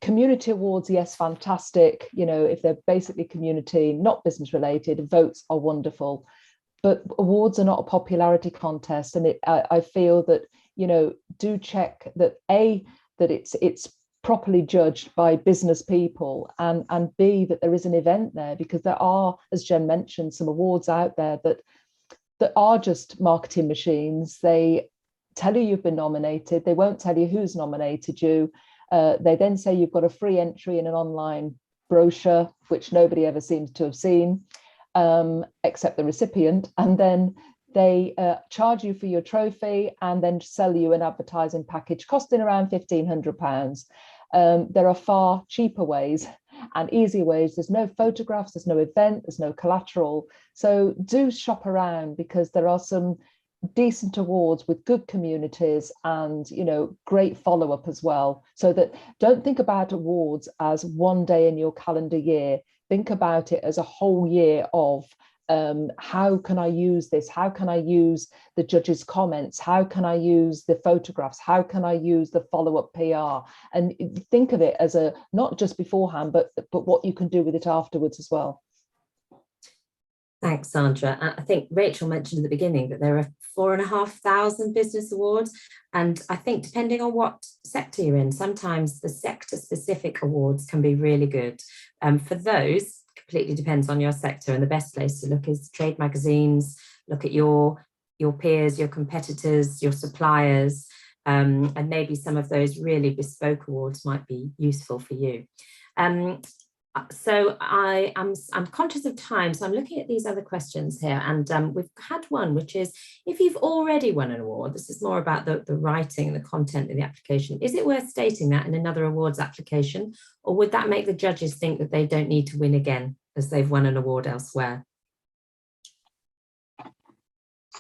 Community awards, yes, fantastic. You know, if they're basically community, not business related, votes are wonderful. But awards are not a popularity contest, and I feel that, you know, do check that that it's properly judged by business people, and B, that there is an event there, because there are, as Jen mentioned, some awards out there that are just marketing machines. They tell you you've been nominated. They won't tell you who's nominated you. They then say you've got a free entry in an online brochure, which nobody ever seems to have seen, except the recipient. And then they charge you for your trophy and then sell you an advertising package costing around £1,500. There are far cheaper ways and easier ways. There's no photographs, there's no event, there's no collateral. So do shop around, because there are some decent awards with good communities and, you know, great follow-up as well. So that don't think about awards as one day in your calendar year. Think about it as a whole year of how can I use this? How can I use the judges' comments? How can I use the photographs? How can I use the follow-up PR? And think of it as a, not just beforehand, but what you can do with it afterwards as well. Thanks, Sandra. I think Rachel mentioned at the beginning that there are 4,500 business awards. And I think depending on what sector you're in, sometimes the sector-specific awards can be really good. For those, completely depends on your sector, and the best place to look is trade magazines. Look at your peers, your competitors, your suppliers, and maybe some of those really bespoke awards might be useful for you. So I'm conscious of time, so I'm looking at these other questions here, and we've had one which is, if you've already won an award, this is more about the writing and the content of the application, is it worth stating that in another awards application, or would that make the judges think that they don't need to win again as they've won an award elsewhere?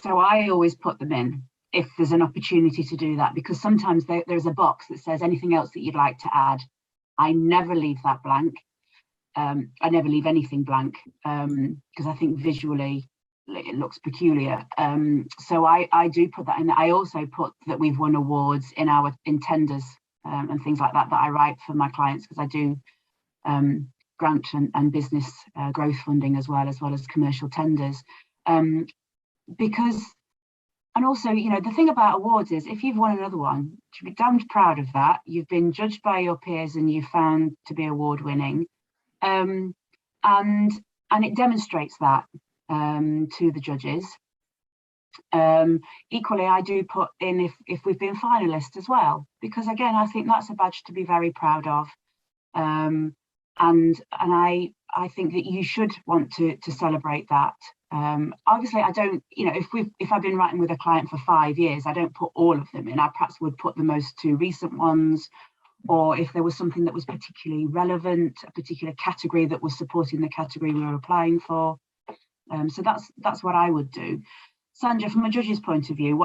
So I always put them in if there's an opportunity to do that, because sometimes there's a box that says anything else that you'd like to add. I never leave that blank. I never leave anything blank, because I think visually it looks peculiar. So I do put that in. I also put that we've won awards in tenders and things like that I write for my clients, because I do grant and business growth funding as well as commercial tenders. Because, and also, you know, the thing about awards is, if you've won another one, you should be damned proud of that. You've been judged by your peers and you found to be award winning. And it demonstrates that to the judges. Equally, I do put in if we've been finalists as well, because again, I think that's a badge to be very proud of. And I think that you should want to celebrate that. Obviously, I don't, you know, if I've been writing with a client for 5 years, I don't put all of them in. I perhaps would put the most 2 recent ones, or if there was something that was particularly relevant, a particular category that was supporting the category we were applying for. So that's what I would do. Sandra, from a judge's point of view,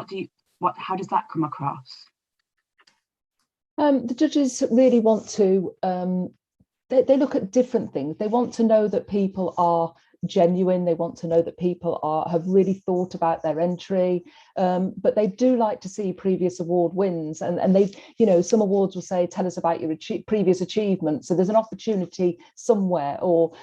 how does that come across? The judges really want to, they look at different things. They want to know that people are genuine. They want to know that people have really thought about their entry, but they do like to see previous award wins. And they, you know, some awards will say, tell us about your previous achievements. So there's an opportunity somewhere, or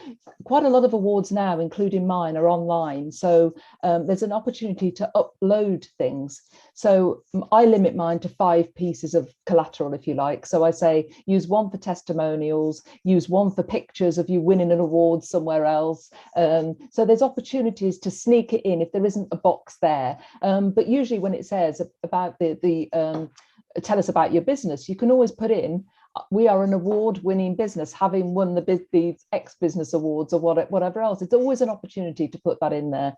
quite a lot of awards now, including mine, are online. So there's an opportunity to upload things. So I limit mine to 5 pieces of collateral, if you like. So I say, use 1 for testimonials, use 1 for pictures of you winning an award somewhere else. So there's opportunities to sneak it in if there isn't a box there. But usually when it says about tell us about your business, you can always put in, we are an award-winning business, having won the X Business Awards or whatever else. It's always an opportunity to put that in there.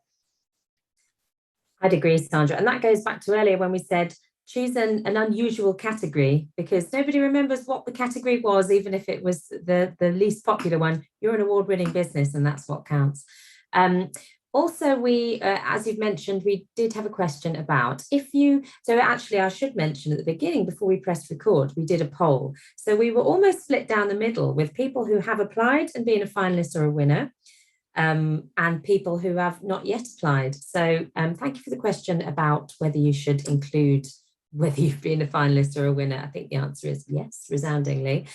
I'd agree, Sandra. And that goes back to earlier when we said, choose an unusual category, because nobody remembers what the category was, even if it was the least popular one. You're an award-winning business, and that's what counts. Also, we, as you've mentioned, we did have a question about so actually I should mention at the beginning, before we pressed record, we did a poll. So we were almost split down the middle, with people who have applied and been a finalist or a winner, and people who have not yet applied. So thank you for the question about whether you should include whether you've been a finalist or a winner. I think the answer is yes, resoundingly.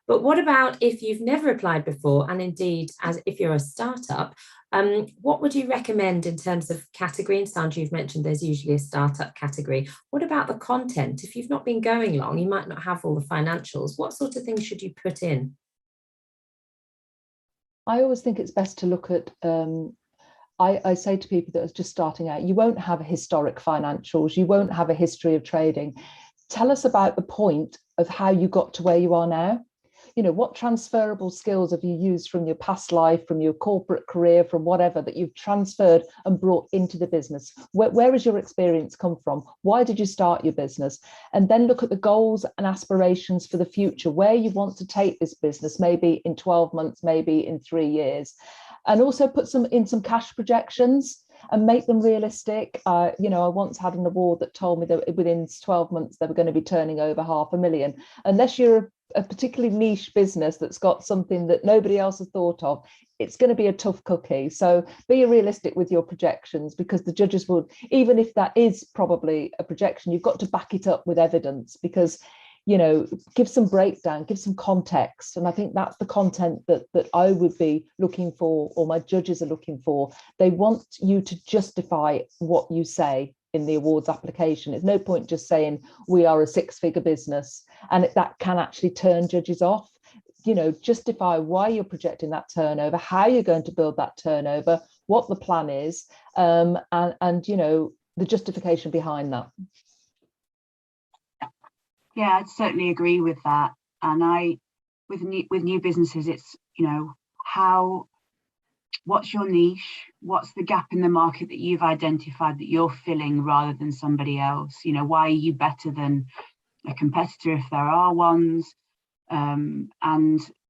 But what about if you've never applied before, and indeed, as if you're a startup, what would you recommend in terms of category? And Sandra, you've mentioned there's usually a startup category. What about the content? If you've not been going long, you might not have all the financials. What sort of things should you put in? I always think it's best to look at, I say to people that are just starting out, you won't have historic financials, you won't have a history of trading. Tell us about the point of how you got to where you are now. You know, what transferable skills have you used from your past life, from your corporate career, from whatever, that you've transferred and brought into the business? Where has your experience come from? Why did you start your business? And then look at the goals and aspirations for the future, where you want to take this business, maybe in 12 months, maybe in 3 years. And also put some cash projections and make them realistic. You know, I once had an award that told me that within 12 months they were going to be turning over $500,000. Unless you're a particularly niche business that's got something that nobody else has thought of, it's going to be a tough cookie. So be realistic with your projections, because the judges will, even if that is probably a projection, you've got to back it up with evidence, because, you know, give some breakdown, give some context. And I think that's the content that I would be looking for, or my judges are looking for. They want you to justify what you say in the awards application. There's no point just saying we are a 6-figure business, and that can actually turn judges off. You know, justify why you're projecting that turnover, how you're going to build that turnover, what the plan is, and you know, the justification behind that. Yeah, I'd certainly agree with that. And with new businesses, it's, you know, what's your niche? What's the gap in the market that you've identified that you're filling rather than somebody else? You know, why are you better than a competitor if there are ones? And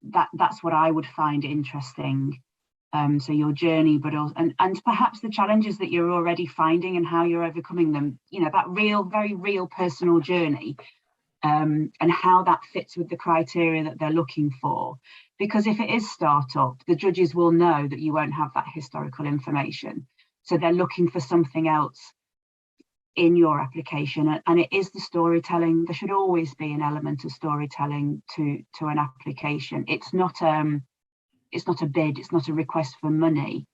that's what I would find interesting. So your journey, but also, and perhaps the challenges that you're already finding and how you're overcoming them. You know, that very real personal journey. And how that fits with the criteria that they're looking for. Because if it is startup, the judges will know that you won't have that historical information. So they're looking for something else in your application. And it is the storytelling. There should always be an element of storytelling to an application. It's not a bid, it's not a request for money.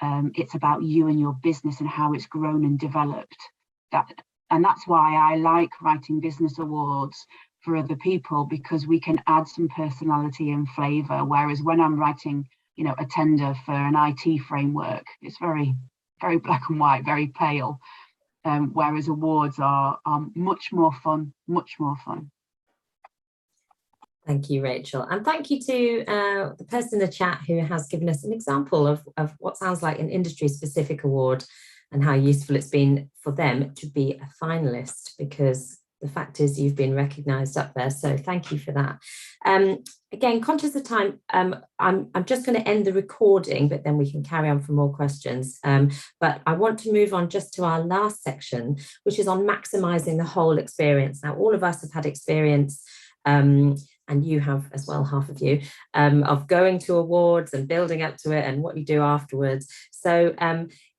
It's about you and your business and how it's grown and developed. And that's why I like writing business awards for other people, because we can add some personality and flavour. Whereas when I'm writing, you know, a tender for an IT framework, it's very, very black and white, very pale. Whereas awards are much more fun, much more fun. Thank you, Rachel. And thank you to the person in the chat who has given us an example of what sounds like an industry-specific award, and how useful it's been for them to be a finalist, because the fact is you've been recognised up there. So thank you for that. Again, conscious of time, I'm just going to end the recording, but then we can carry on for more questions. But I want to move on just to our last section, which is on maximising the whole experience. Now, all of us have had experience, and and you have as well, half of you, of going to awards and building up to it and what you do afterwards. So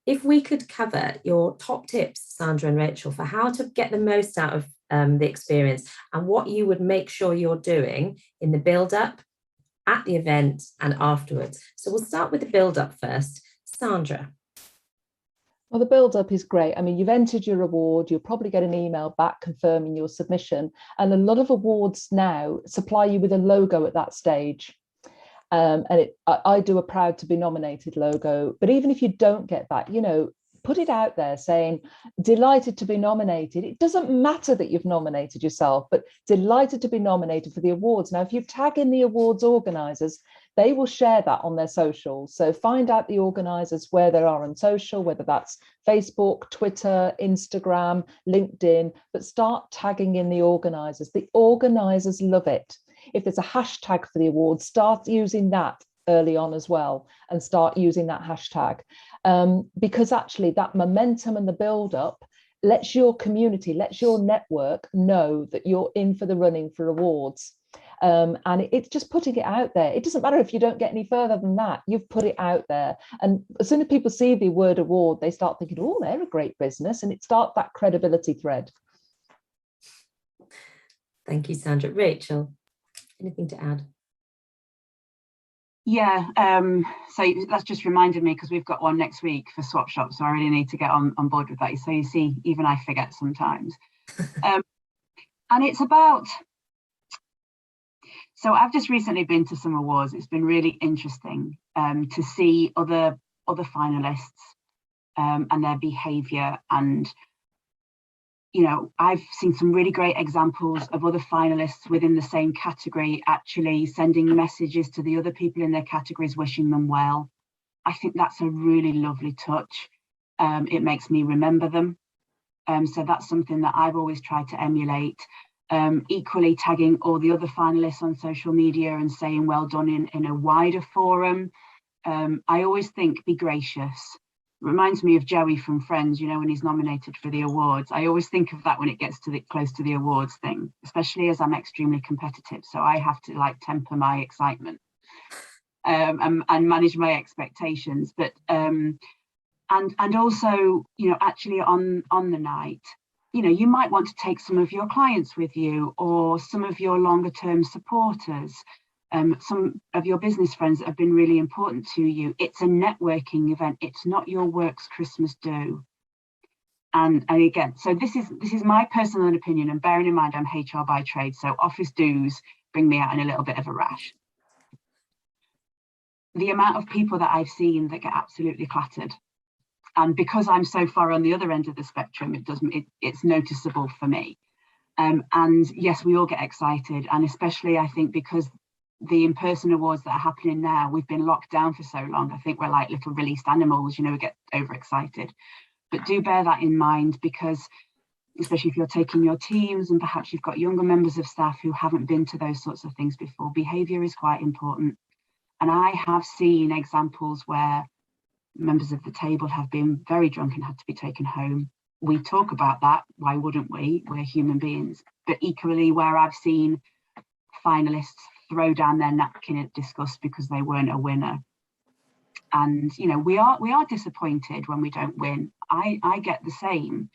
if we could cover your top tips, Sandra and Rachel, for how to get the most out of the experience and what you would make sure you're doing in the build-up, at the event and afterwards. So we'll start with the build-up first. Sandra. Well, the build-up is great. I mean, you've entered your award, you'll probably get an email back confirming your submission. And a lot of awards now supply you with a logo at that stage. I do a proud to be nominated logo, but even if you don't get that, you know, put it out there saying delighted to be nominated. It doesn't matter that you've nominated yourself, but delighted to be nominated for the awards. Now, if you tag in the awards organisers, they will share that on their socials. So find out the organisers where they are on social, whether that's Facebook, Twitter, Instagram, LinkedIn, but start tagging in the organisers. The organisers love it. If there's a hashtag for the awards, start using that early on as well, and start using that hashtag, because actually that momentum and the build up lets your community, lets your network know that you're in for the running for awards. And it's just putting it out there. It doesn't matter if you don't get any further than that, you've put it out there. And as soon as people see the word award, they start thinking, oh, they're a great business, and it starts that credibility thread. Thank you, Sandra. Rachel, anything to add? Yeah, so that's just reminded me, because we've got one next week for Swap Shop, so I really need to get on board with that. So you see, even I forget sometimes. And it's about, so I've just recently been to some awards. It's been really interesting to see other finalists and their behaviour. And you know, I've seen some really great examples of other finalists within the same category actually sending messages to the other people in their categories, wishing them well. I think that's a really lovely touch. It makes me remember them. So that's something that I've always tried to emulate. Equally tagging all the other finalists on social media and saying well done in a wider forum. I always think be gracious. Reminds me of Joey from Friends, you know, when he's nominated for the awards. I always think of that when it gets to close to the awards thing, especially as I'm extremely competitive. So I have to like temper my excitement and manage my expectations. But and also, you know, actually on the night, you know, you might want to take some of your clients with you, or some of your longer term supporters. Some of your business friends that have been really important to you. It's a networking event. It's not your work's Christmas do. And again, so this is my personal opinion, and bearing in mind I'm HR by trade, so office do's bring me out in a little bit of a rash. The amount of people that I've seen that get absolutely clattered, and because I'm so far on the other end of the spectrum, it's noticeable for me. And yes, we all get excited, and especially I think because the in-person awards that are happening now, we've been locked down for so long. I think we're like little released animals, you know, we get overexcited. But do bear that in mind, because especially if you're taking your teams and perhaps you've got younger members of staff who haven't been to those sorts of things before, behaviour is quite important. And I have seen examples where members of the table have been very drunk and had to be taken home. We talk about that, why wouldn't we? We're human beings. But equally, where I've seen finalists throw down their napkin at disgust because they weren't a winner. And you know, we are disappointed when we don't win. I get the same.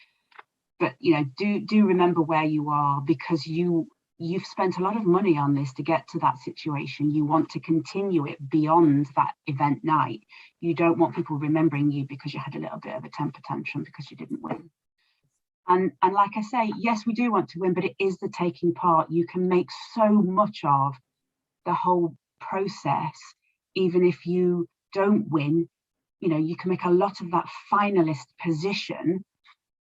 But you know, do remember where you are, because you've spent a lot of money on this to get to that situation. You want to continue it beyond that event night. You don't want people remembering you because you had a little bit of a temper tantrum because you didn't win. And like I say, yes, we do want to win, but it is the taking part. You can make so much of the whole process. Even if you don't win, you know, you can make a lot of that finalist position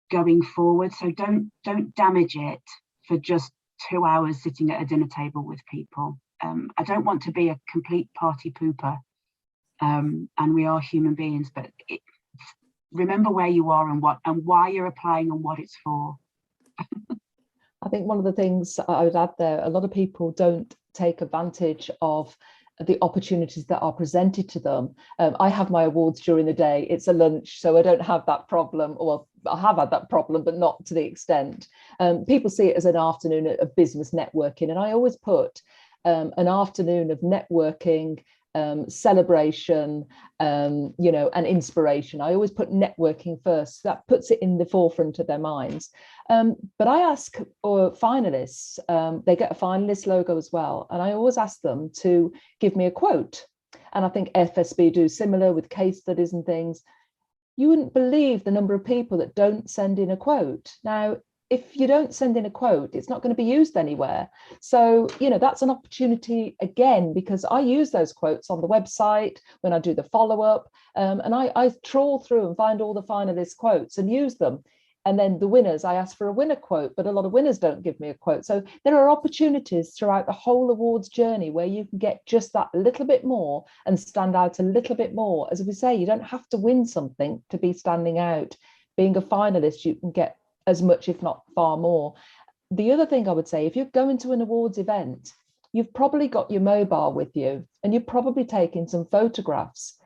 going forward. So don't damage it for just 2 hours sitting at a dinner table with people. I don't want to be a complete party pooper, and we are human beings, but remember where you are and why you're applying and what it's for. I think one of the things I would add there, a lot of people don't take advantage of the opportunities that are presented to them. I have my awards during the day. It's a lunch, so I don't have that problem. Well, I have had that problem, but not to the extent. People see it as an afternoon of business networking. And I always put, an afternoon of networking, celebration, and inspiration. I always put networking first. That puts it in the forefront of their minds. But I ask finalists, they get a finalist logo as well, and I always ask them to give me a quote. And I think FSB do similar with case studies and things. You wouldn't believe the number of people that don't send in a quote. Now, if you don't send in a quote, it's not going to be used anywhere. So, that's an opportunity again, because I use those quotes on the website when I do the follow-up, and I trawl through and find all the finalists' quotes and use them. And then the winners, I ask for a winner quote, but a lot of winners don't give me a quote. So there are opportunities throughout the whole awards journey where you can get just that little bit more and stand out a little bit more. As we say, you don't have to win something to be standing out. Being a finalist, you can get as much, if not far more. The other thing I would say, if you're going to an awards event, you've probably got your mobile with you and you're probably taking some photographs.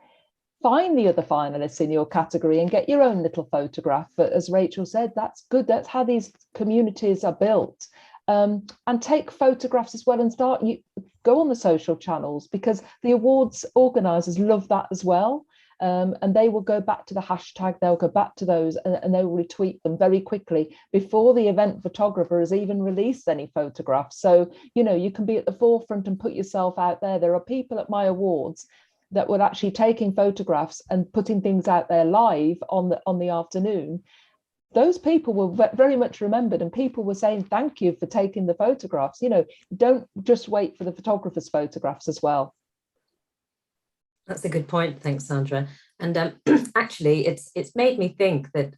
Find the other finalists in your category and get your own little photograph. But as Rachel said, that's good. That's how these communities are built. And take photographs as well, and go on the social channels, because the awards organisers love that as well. And they will go back to the hashtag, they'll go back to those, and they will retweet them very quickly before the event photographer has even released any photographs. So, you can be at the forefront and put yourself out there. There are people at my awards that were actually taking photographs and putting things out there live on the afternoon. Those people were very much remembered, and people were saying thank you for taking the photographs. Don't just wait for the photographer's photographs as well. That's a good point. Thanks, Sandra. And actually, it's made me think that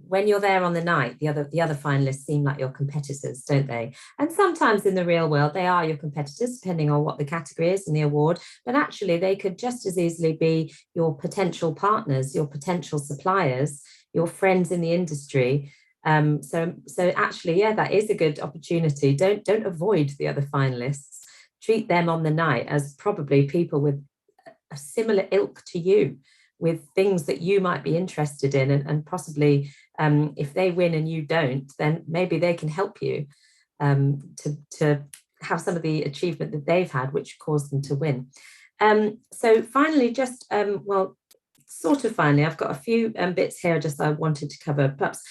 when you're there on the night, the other finalists seem like your competitors, don't they? And sometimes in the real world, they are your competitors, depending on what the category is in the award. But actually, they could just as easily be your potential partners, your potential suppliers, your friends in the industry. So actually, yeah, that is a good opportunity. Don't avoid the other finalists. Treat them on the night as probably people with a similar ilk to you, with things that you might be interested in, and possibly if they win and you don't, then maybe they can help you to have some of the achievement that they've had, which caused them to win. So finally, just sort of finally, I've got a few bits here just I wanted to cover. Perhaps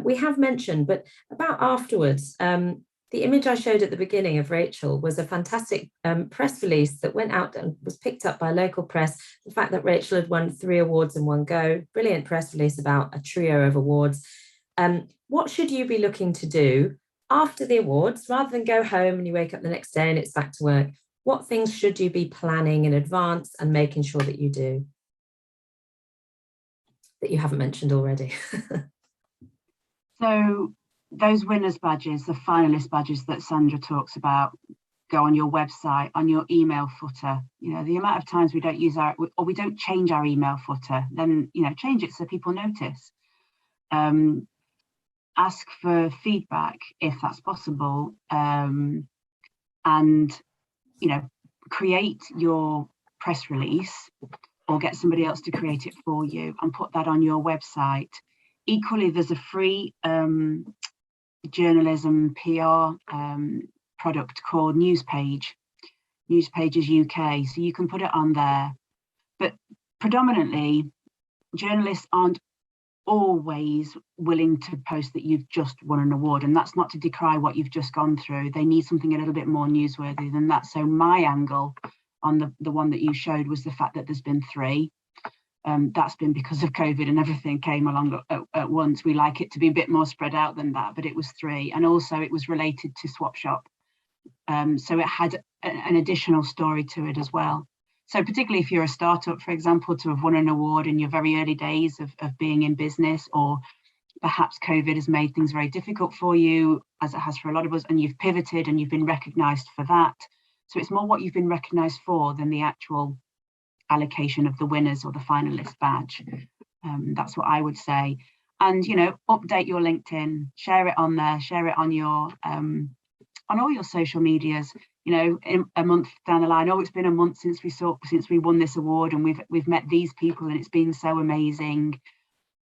we have mentioned, but about afterwards, the image I showed at the beginning of Rachel was a fantastic press release that went out and was picked up by local press. The fact that Rachel had won 3 awards in one go, brilliant press release about a trio of awards. What should you be looking to do after the awards, rather than go home and you wake up the next day and it's back to work? What things should you be planning in advance and making sure that you do, that you haven't mentioned already? So those winners badges, the finalist badges that Sandra talks about, go on your website, on your email footer. The amount of times we don't use we don't change our email footer, then change it so people notice. Ask for feedback if that's possible, and create your press release or get somebody else to create it for you and put that on your website. Equally, there's a free journalism PR product called Newspages UK, so you can put it on there. But predominantly, journalists aren't always willing to post that you've just won an award, and that's not to decry what you've just gone through. They need something a little bit more newsworthy than that. So my angle on the one that you showed was the fact that there's been 3. That's been because of COVID and everything came along at once. We like it to be a bit more spread out than that, but it was 3. And also it was related to Swap Shop. So it had an additional story to it as well. So particularly if you're a startup, for example, to have won an award in your very early days of being in business, or perhaps COVID has made things very difficult for you, as it has for a lot of us, and you've pivoted and you've been recognised for that. So it's more what you've been recognised for than the actual allocation of the winners or the finalist badge. That's what I would say. And update your LinkedIn, share it on there, share it on your on all your social medias. In a month down the line, it's been a month since we won this award, and we've met these people and it's been so amazing.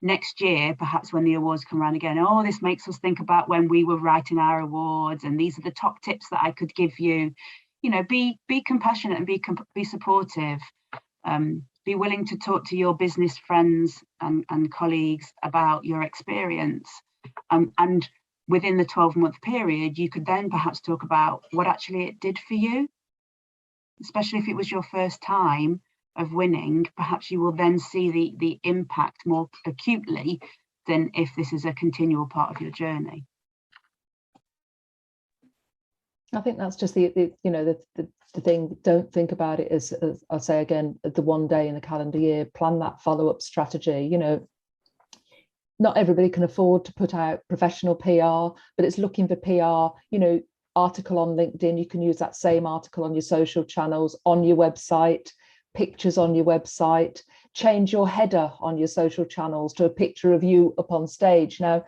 Next year, perhaps when the awards come around again, this makes us think about when we were writing our awards, and these are the top tips that I could give you. be compassionate and be supportive. Be willing to talk to your business friends and colleagues about your experience. And within the 12-month period, you could then perhaps talk about what actually it did for you, especially if it was your first time of winning. Perhaps you will then see the impact more acutely than if this is a continual part of your journey. I think that's just the thing. Don't think about it as I'll say again, the one day in the calendar year. Plan that follow-up strategy. Not everybody can afford to put out professional PR, but it's looking for PR. Article on LinkedIn. You can use that same article on your social channels, on your website, pictures on your website. Change your header on your social channels to a picture of you up on stage. Now,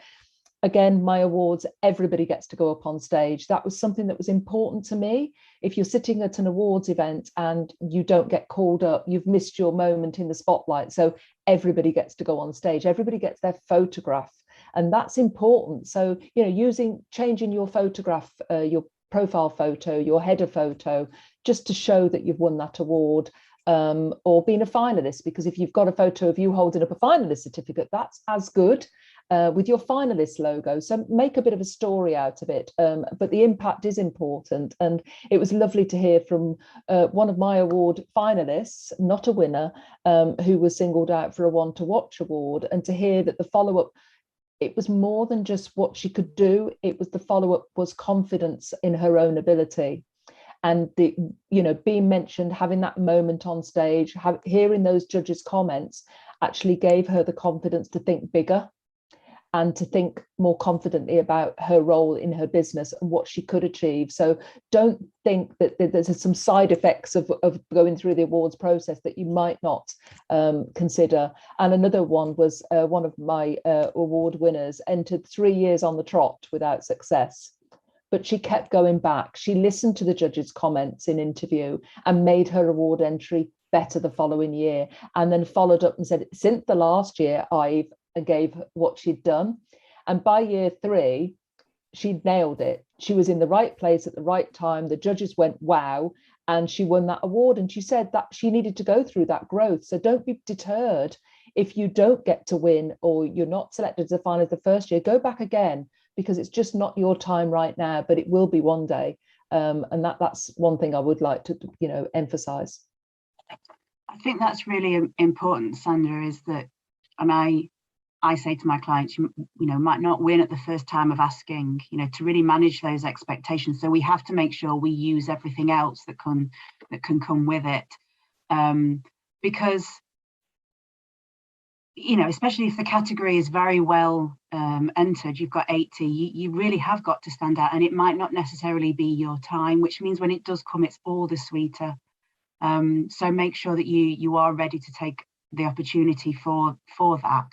again, my awards, everybody gets to go up on stage. That was something that was important to me. If you're sitting at an awards event and you don't get called up, you've missed your moment in the spotlight. So everybody gets to go on stage. Everybody gets their photograph, and that's important. So, changing your photograph, your profile photo, your header photo, just to show that you've won that award. Or being a finalist, because if you've got a photo of you holding up a finalist certificate, that's as good with your finalist logo. So make a bit of a story out of it, but the impact is important. And it was lovely to hear from one of my award finalists, not a winner, who was singled out for a One to Watch award, and to hear that the follow-up, it was more than just what she could do. It was the follow-up was confidence in her own ability. And being mentioned, having that moment on stage, hearing those judges' comments actually gave her the confidence to think bigger and to think more confidently about her role in her business and what she could achieve. So don't think that there's some side effects of going through the awards process that you might not consider. And another one was one of my award winners entered 3 years on the trot without success. But she kept going back. She listened to the judges' comments in interview and made her award entry better the following year, and then followed up and said, since the last year, I gave what she'd done. And by year 3, she'd nailed it. She was in the right place at the right time. The judges went, wow, and she won that award. And she said that she needed to go through that growth. So don't be deterred if you don't get to win or you're not selected as a finalist the first year. Go back again, because it's just not your time right now, but it will be one day. And that's one thing I would like to, emphasize. I think that's really important, Sandra, is that, and I say to my clients, might not win at the first time of asking, to really manage those expectations. So we have to make sure we use everything else that can come with it. Because, especially if the category is very well entered, you've got 80, you really have got to stand out, and it might not necessarily be your time, which means when it does come, it's all the sweeter. So make sure that you are ready to take the opportunity for that,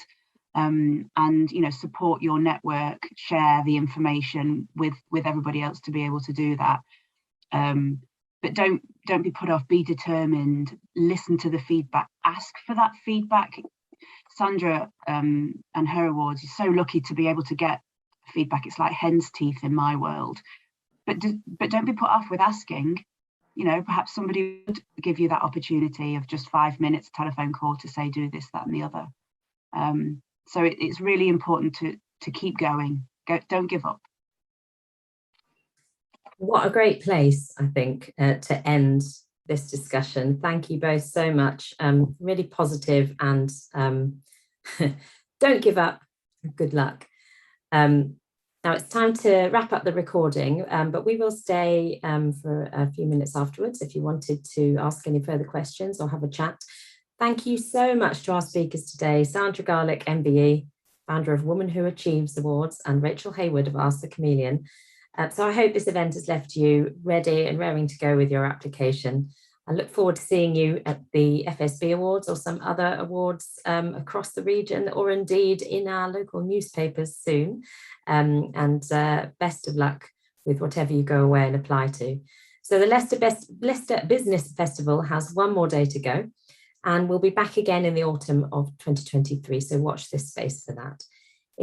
and support your network, share the information with everybody else to be able to do that. But don't be put off. Be determined. Listen to the feedback. Ask for that feedback. Sandra and her awards, you're so lucky to be able to get feedback. It's like hen's teeth in my world. But don't be put off with asking. Perhaps somebody would give you that opportunity of just 5 minutes telephone call to say, do this, that, and the other. So it's really important to keep going. Don't give up. What a great place, I think, to end this discussion. Thank you both so much. Really positive, and don't give up. Good luck. Now it's time to wrap up the recording, but we will stay for a few minutes afterwards if you wanted to ask any further questions or have a chat. Thank you so much to our speakers today, Sandra Garlick, MBE, founder of Woman Who Achieves Awards, and Rachel Hayward of Ask the Chameleon. So I hope this event has left you ready and raring to go with your application. I look forward to seeing you at the FSB Awards or some other awards across the region, or indeed in our local newspapers soon. And best of luck with whatever you go away and apply to. So the Leicester Business Festival has one more day to go, and we'll be back again in the autumn of 2023. So watch this space for that.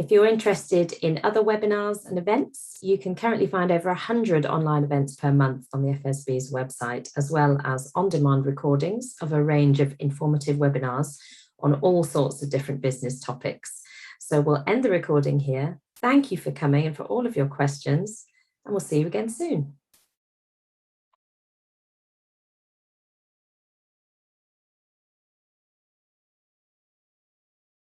If you're interested in other webinars and events, you can currently find over 100 online events per month on the FSB's website, as well as on-demand recordings of a range of informative webinars on all sorts of different business topics. So we'll end the recording here. Thank you for coming and for all of your questions, and we'll see you again soon.